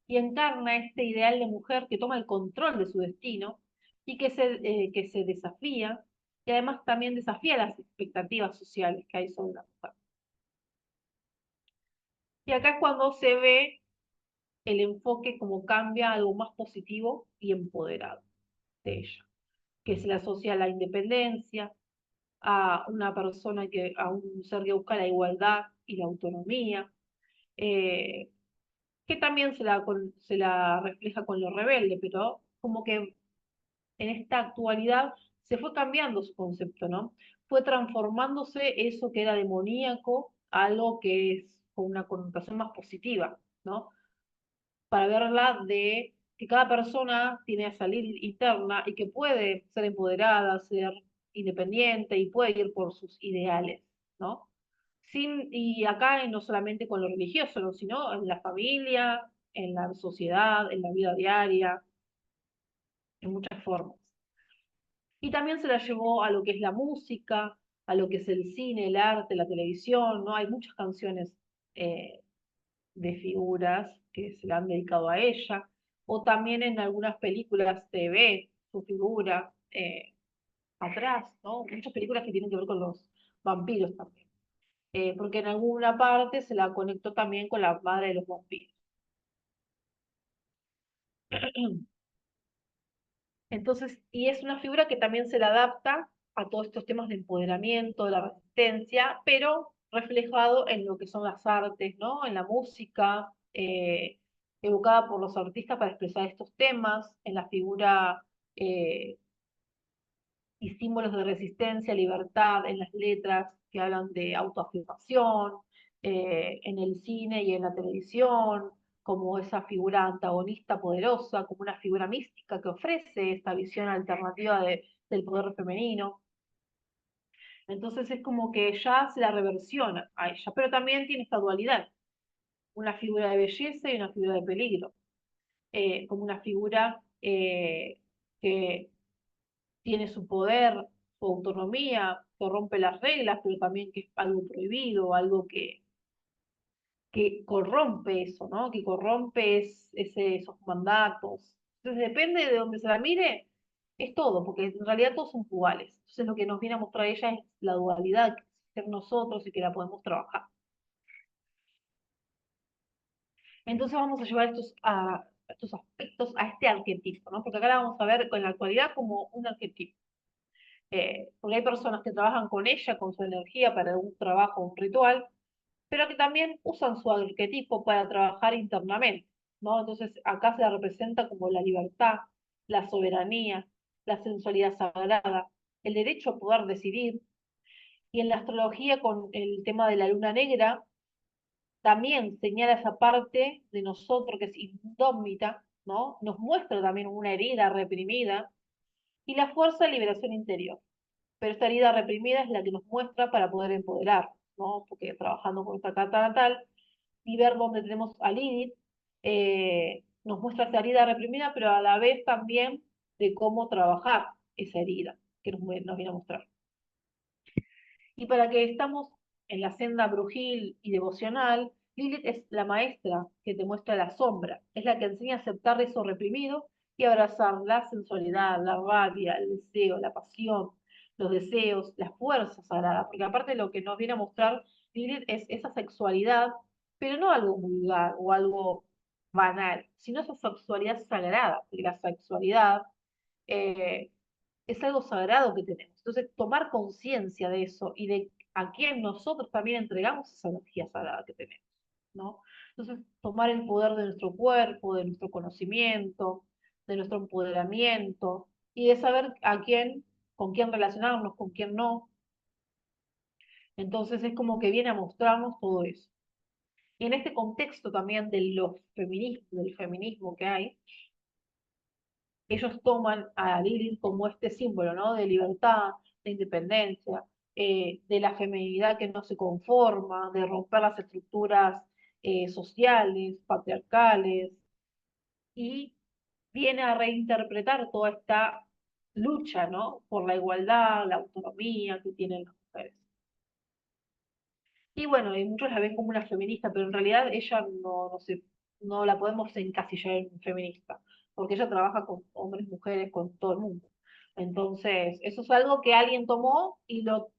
y encarna este ideal de mujer que toma el control de su destino y que se desafía, y además también desafía las expectativas sociales que hay sobre la mujer. Y acá es cuando se ve el enfoque como cambia a algo más positivo y empoderado de ella, que se le asocia a la independencia, a una persona a un ser que busca la igualdad y la autonomía, eh, que también se la refleja con lo rebelde, pero como que en esta actualidad se fue cambiando su concepto, ¿no? Fue transformándose eso que era demoníaco a algo que es con una connotación más positiva, ¿no? Para verla de que cada persona tiene esa ley interna y que puede ser empoderada, ser independiente y puede ir por sus ideales, ¿no? Y acá no solamente con lo religioso, ¿no? Sino en la familia, en la sociedad, en la vida diaria, en muchas formas. Y también se la llevó a lo que es la música, a lo que es el cine, el arte, la televisión, ¿no? Hay muchas canciones eh, de figuras que se la han dedicado a ella, o también en algunas películas se ve su figura atrás, ¿no? Muchas películas que tienen que ver con los vampiros también, porque en alguna parte se la conectó también con la madre de los vampiros. Entonces, y es una figura que también se le adapta a todos estos temas de empoderamiento, de la resistencia, pero reflejado en lo que son las artes, ¿no? En la música, evocada por los artistas para expresar estos temas, en la figura eh, y símbolos de resistencia, libertad, en las letras que hablan de autoafirmación, en el cine y en la televisión, como esa figura antagonista poderosa, como una figura mística que ofrece esta visión alternativa del poder femenino. Entonces es como que ya se la reversiona a ella, pero también tiene esta dualidad, una figura de belleza y una figura de peligro, como una figura que tiene su poder, su autonomía, que rompe las reglas, pero también que es algo prohibido, algo que corrompe eso, ¿no? Que corrompe esos mandatos. Entonces depende de donde se la mire, es todo, porque en realidad todos son iguales. Entonces lo que nos viene a mostrar ella es la dualidad que existe en nosotros y que la podemos trabajar. Entonces vamos a llevar estos aspectos a este arquetipo, ¿no? Porque acá la vamos a ver en la actualidad como un arquetipo. Porque hay personas que trabajan con ella, con su energía para un trabajo, un ritual, pero que también usan su arquetipo para trabajar internamente, ¿no? Entonces acá se la representa como la libertad, la soberanía, la sensualidad sagrada, el derecho a poder decidir, y en la astrología con el tema de la luna negra, también señala esa parte de nosotros que es indómita, ¿no? Nos muestra también una herida reprimida y la fuerza de liberación interior. Pero esta herida reprimida es la que nos muestra para poder empoderar, ¿no? Porque trabajando con esta carta natal y ver dónde tenemos a Lilith, nos muestra esa herida reprimida, pero a la vez también de cómo trabajar esa herida que nos viene a mostrar. Y para que estamos en la senda brujil y devocional, Lilith es la maestra que te muestra la sombra, es la que enseña a aceptar eso reprimido y abrazar la sensualidad, la rabia, el deseo, la pasión, los deseos, la fuerza sagrada, porque aparte lo que nos viene a mostrar Lilith es esa sexualidad, pero no algo vulgar o algo banal, sino esa sexualidad sagrada, porque la sexualidad eh, es algo sagrado que tenemos. Entonces, tomar conciencia de eso y de a quién nosotros también entregamos esa energía sagrada que tenemos, ¿no? Entonces, tomar el poder de nuestro cuerpo, de nuestro conocimiento, de nuestro empoderamiento y de saber a quién, con quién relacionarnos, con quién no. Entonces es como que viene a mostrarnos todo eso. Y en este contexto también del feminismo que hay, ellos toman a Lilith como este símbolo, ¿no? De libertad, de independencia, de la feminidad que no se conforma, de romper las estructuras sociales, patriarcales, y viene a reinterpretar toda esta lucha, ¿no? Por la igualdad, la autonomía que tienen las mujeres. Y bueno, y muchos la ven como una feminista, pero en realidad ella no la podemos encasillar en feminista, porque ella trabaja con hombres, mujeres, con todo el mundo. Entonces, eso es algo que alguien tomó y lo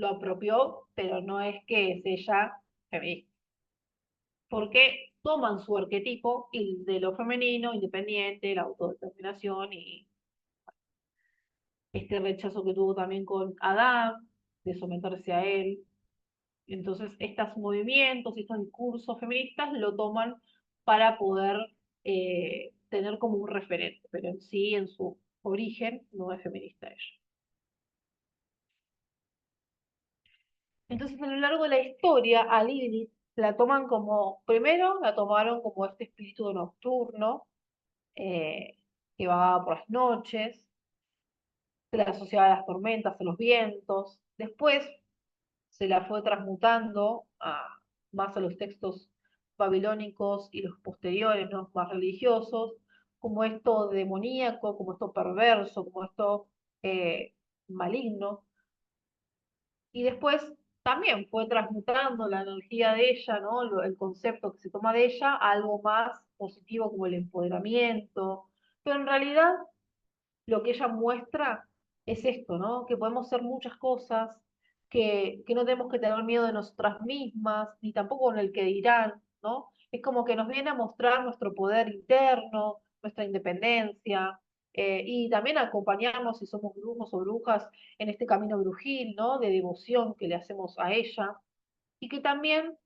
apropió, pero no es que es ella feminista, porque toman su arquetipo y de lo femenino, independiente, la autodeterminación y este rechazo que tuvo también con Adán, de someterse a él. Entonces, estos movimientos y estos discursos feministas lo toman para poder tener como un referente, pero en sí, en su origen, no es feminista ella. Entonces, a lo largo de la historia, a Lilith la toman como, primero la tomaron como este espíritu nocturno eh, que vagaba por las noches, se la asociaba a las tormentas, a los vientos. Después se la fue transmutando más a los textos babilónicos y los posteriores, ¿no? Más religiosos, como esto demoníaco, como esto perverso, como esto eh, maligno. Y después también fue transmutando la energía de ella, ¿no? El concepto que se toma de ella a algo más positivo como el empoderamiento. Pero en realidad lo que ella muestra es esto, ¿no? Que podemos ser muchas cosas, que no tenemos que tener miedo de nosotras mismas, ni tampoco con el que dirán, ¿no? Es como que nos viene a mostrar nuestro poder interno, nuestra independencia, y también acompañarnos si somos brujos o brujas en este camino brujil, ¿no? De devoción que le hacemos a ella, y que también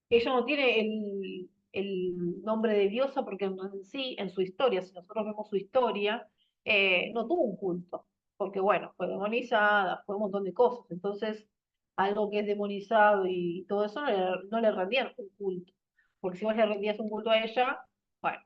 ella no tiene el nombre de diosa porque en sí, en su historia, si nosotros vemos su historia, no tuvo un culto, porque bueno, fue demonizada, fue un montón de cosas, entonces algo que es demonizado y todo eso no le rendían un culto, porque si vos le rendías un culto a ella, bueno,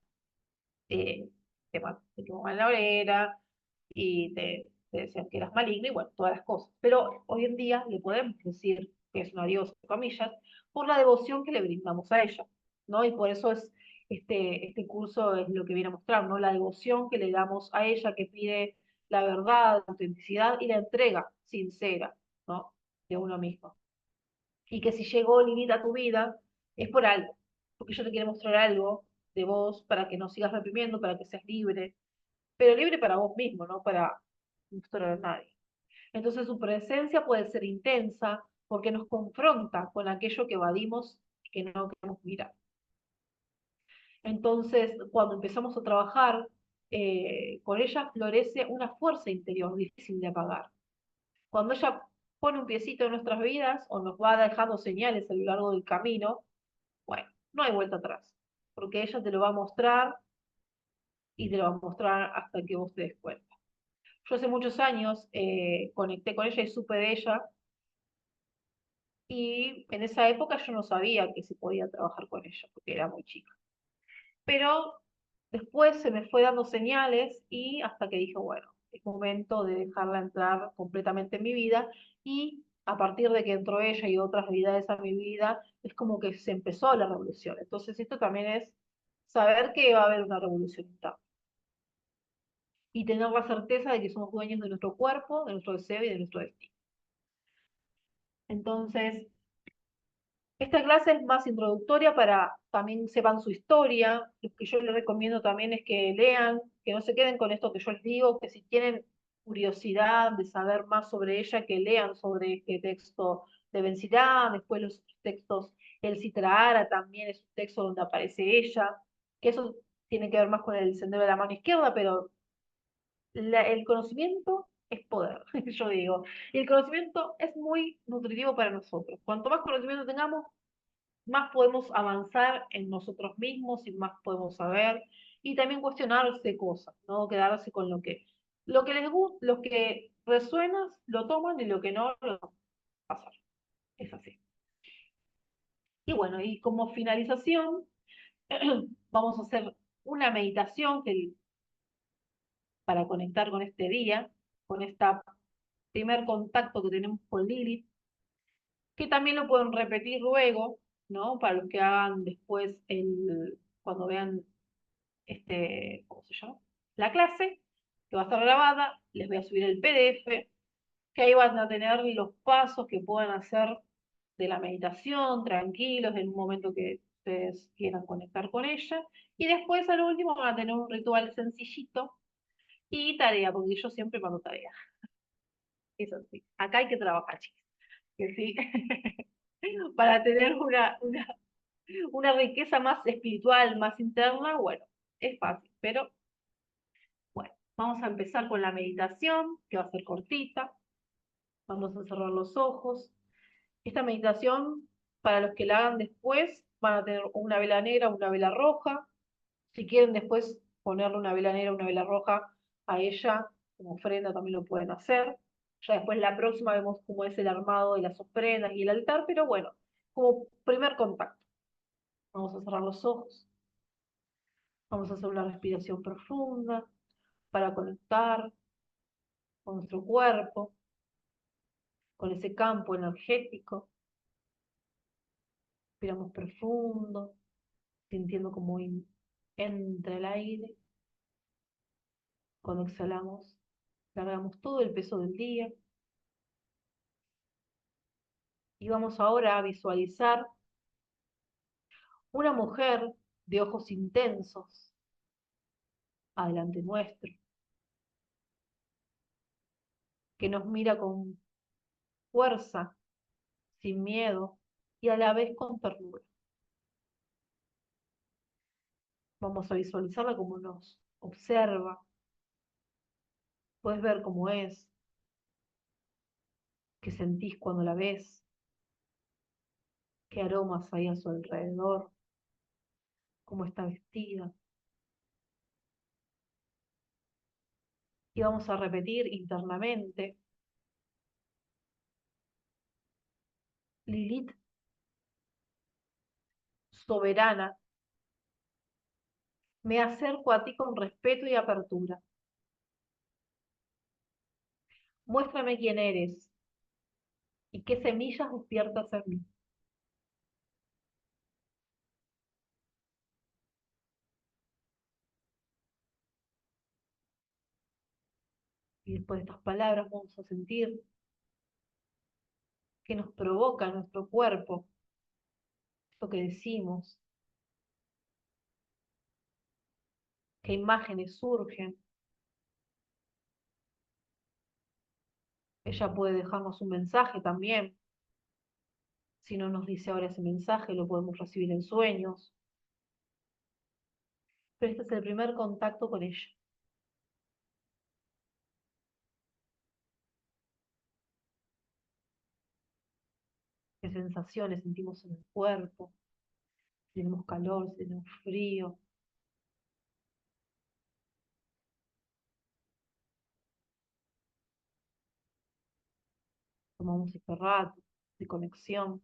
eh, te quemaban la hoguera y te decían que eras maligno y bueno, todas las cosas. Pero hoy en día le podemos decir que es una diosa, entre comillas, por la devoción que le brindamos a ella, ¿no? Y por eso es este curso es lo que viene a mostrar, ¿no? La devoción que le damos a ella, que pide la verdad, la autenticidad y la entrega sincera, ¿no? De uno mismo. Y que si llegó Lilith a tu vida, es por algo, porque yo te quiero mostrar algo de vos para que no sigas reprimiendo, para que seas libre, pero libre para vos mismo, no para mostrar a nadie. Entonces su presencia puede ser intensa porque nos confronta con aquello que evadimos y que no queremos mirar. Entonces, cuando empezamos a trabajar con ella, florece una fuerza interior difícil de apagar. Cuando ella pone un piecito en nuestras vidas o nos va dejando señales a lo largo del camino, bueno, no hay vuelta atrás, porque ella te lo va a mostrar y te lo va a mostrar hasta que vos te des cuenta. Yo hace muchos años conecté con ella y supe de ella, y en esa época yo no sabía que se podía trabajar con ella, porque era muy chica. Pero después se me fue dando señales y hasta que dije, bueno, es momento de dejarla entrar completamente en mi vida, y a partir de que entró ella y otras realidades a mi vida, es como que se empezó la revolución. Entonces esto también es saber que va a haber una revolución interna y tener la certeza de que somos dueños de nuestro cuerpo, de nuestro deseo y de nuestro destino. Entonces, esta clase es más introductoria para también sepan su historia. Lo que yo les recomiendo también es que lean, que no se queden con esto que yo les digo, que si tienen curiosidad de saber más sobre ella, que lean sobre este texto de Bencirá, después los textos, el Citrahara también es un texto donde aparece ella, que eso tiene que ver más con el sendero de la mano izquierda, pero el conocimiento es poder, yo digo. Y el conocimiento es muy nutritivo para nosotros. Cuanto más conocimiento tengamos, más podemos avanzar en nosotros mismos y más podemos saber. Y también cuestionarse cosas, no quedarse con lo que les gusta, lo que resuena, lo toman y lo que no, lo pasan. Es así. Y bueno, y como finalización, vamos a hacer una meditación para conectar con este día, con este primer contacto que tenemos con Lilith, que también lo pueden repetir luego, ¿no? Para los que hagan después cuando vean ¿cómo se llama? La clase, que va a estar grabada, les voy a subir el PDF, que ahí van a tener los pasos que puedan hacer de la meditación, tranquilos, en un momento que ustedes quieran conectar con ella. Y después, al último, van a tener un ritual sencillito y tarea, porque yo siempre mando tarea. Eso sí, acá hay que trabajar, chicos. Que sí, para tener una riqueza más espiritual, más interna, bueno, es fácil, pero bueno, vamos a empezar con la meditación, que va a ser cortita. Vamos a cerrar los ojos. Esta meditación, para los que la hagan después, van a tener una vela negra, una vela roja. Si quieren después ponerle una vela negra, una vela roja a ella, como ofrenda también lo pueden hacer. Ya después la próxima vemos cómo es el armado de las ofrendas y el altar, pero bueno, como primer contacto. Vamos a cerrar los ojos. Vamos a hacer una respiración profunda para conectar con nuestro cuerpo, con ese campo energético. Respiramos profundo, sintiendo cómo entra el aire. Cuando exhalamos, largamos todo el peso del día. Y vamos ahora a visualizar una mujer de ojos intensos adelante nuestro, que nos mira con fuerza, sin miedo y a la vez con ternura. Vamos a visualizarla como nos observa. Puedes ver cómo es, qué sentís cuando la ves, qué aromas hay a su alrededor, cómo está vestida. Y vamos a repetir internamente: Lilith, soberana, me acerco a ti con respeto y apertura. Muéstrame quién eres y qué semillas despiertas en mí. Y después de estas palabras vamos a sentir que nos provoca nuestro cuerpo, esto que decimos, qué imágenes surgen. Ella puede dejarnos un mensaje también. Si no nos dice ahora ese mensaje, lo podemos recibir en sueños. Pero este es el primer contacto con ella. ¿Qué sensaciones sentimos en el cuerpo? Si tenemos calor, si tenemos frío. Tomamos este rato de conexión.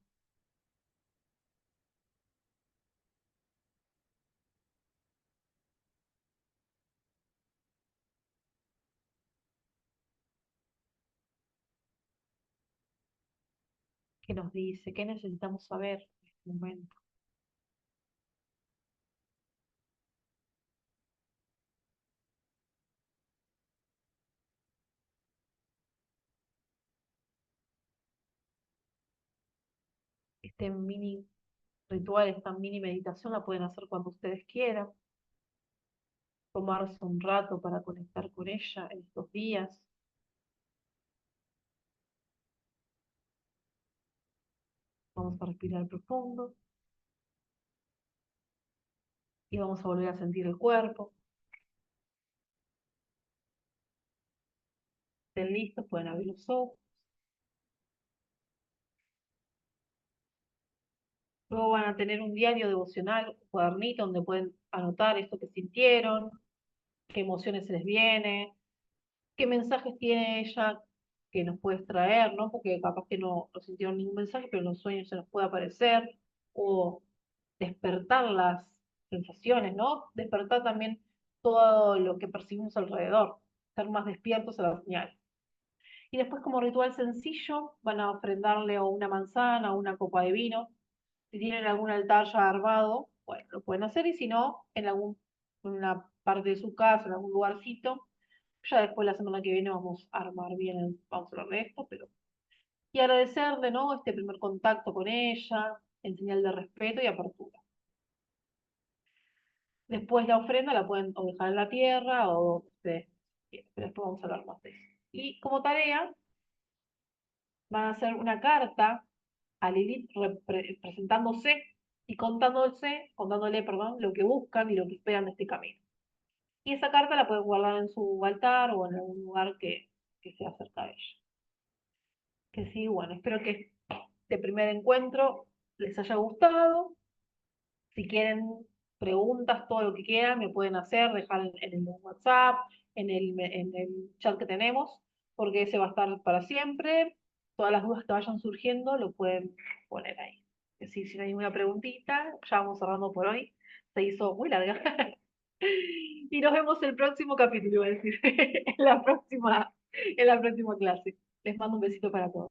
¿Qué nos dice? ¿Qué necesitamos saber en este momento? Este mini ritual, esta mini meditación la pueden hacer cuando ustedes quieran. Tomarse un rato para conectar con ella en estos días. Vamos a respirar profundo y vamos a volver a sentir el cuerpo. estén listos, pueden abrir los ojos. Luego van a tener un diario devocional, un cuadernito donde pueden anotar esto que sintieron, qué emociones se les viene, qué mensajes tiene ella que nos puede traer, ¿no? Porque capaz que no sintieron ningún mensaje, pero en los sueños se nos puede aparecer, o despertar las sensaciones, ¿no? Despertar también todo lo que percibimos alrededor, ser más despiertos a las señales. Y después, como ritual sencillo, van a ofrendarle o una manzana o una copa de vino. Si tienen algún altar ya armado, bueno, lo pueden hacer, y si no, en una parte de su casa, en algún lugarcito, ya después la semana que viene vamos a armar bien, vamos a hablar de esto, pero... Y agradecerle, ¿no? Este primer contacto con ella, en señal de respeto y apertura. Después la ofrenda la pueden o dejar en la tierra o ustedes quieran, pero después vamos a hablar más de eso. Y como tarea, van a hacer una carta a Lilith presentándose y contándole, perdón, lo que buscan y lo que esperan de este camino. Y esa carta la pueden guardar en su altar o en algún lugar que sea cerca de ella. Que sí, bueno, espero que este primer encuentro les haya gustado. Si quieren preguntas, todo lo que quieran, me pueden hacer, dejar en el WhatsApp, en el chat que tenemos, porque ese va a estar para siempre. Todas las dudas que vayan surgiendo lo pueden poner ahí. Así, si no hay ninguna preguntita, ya vamos cerrando por hoy. Se hizo muy larga. Y nos vemos el próximo capítulo, iba a decir, en la próxima clase. Les mando un besito para todos.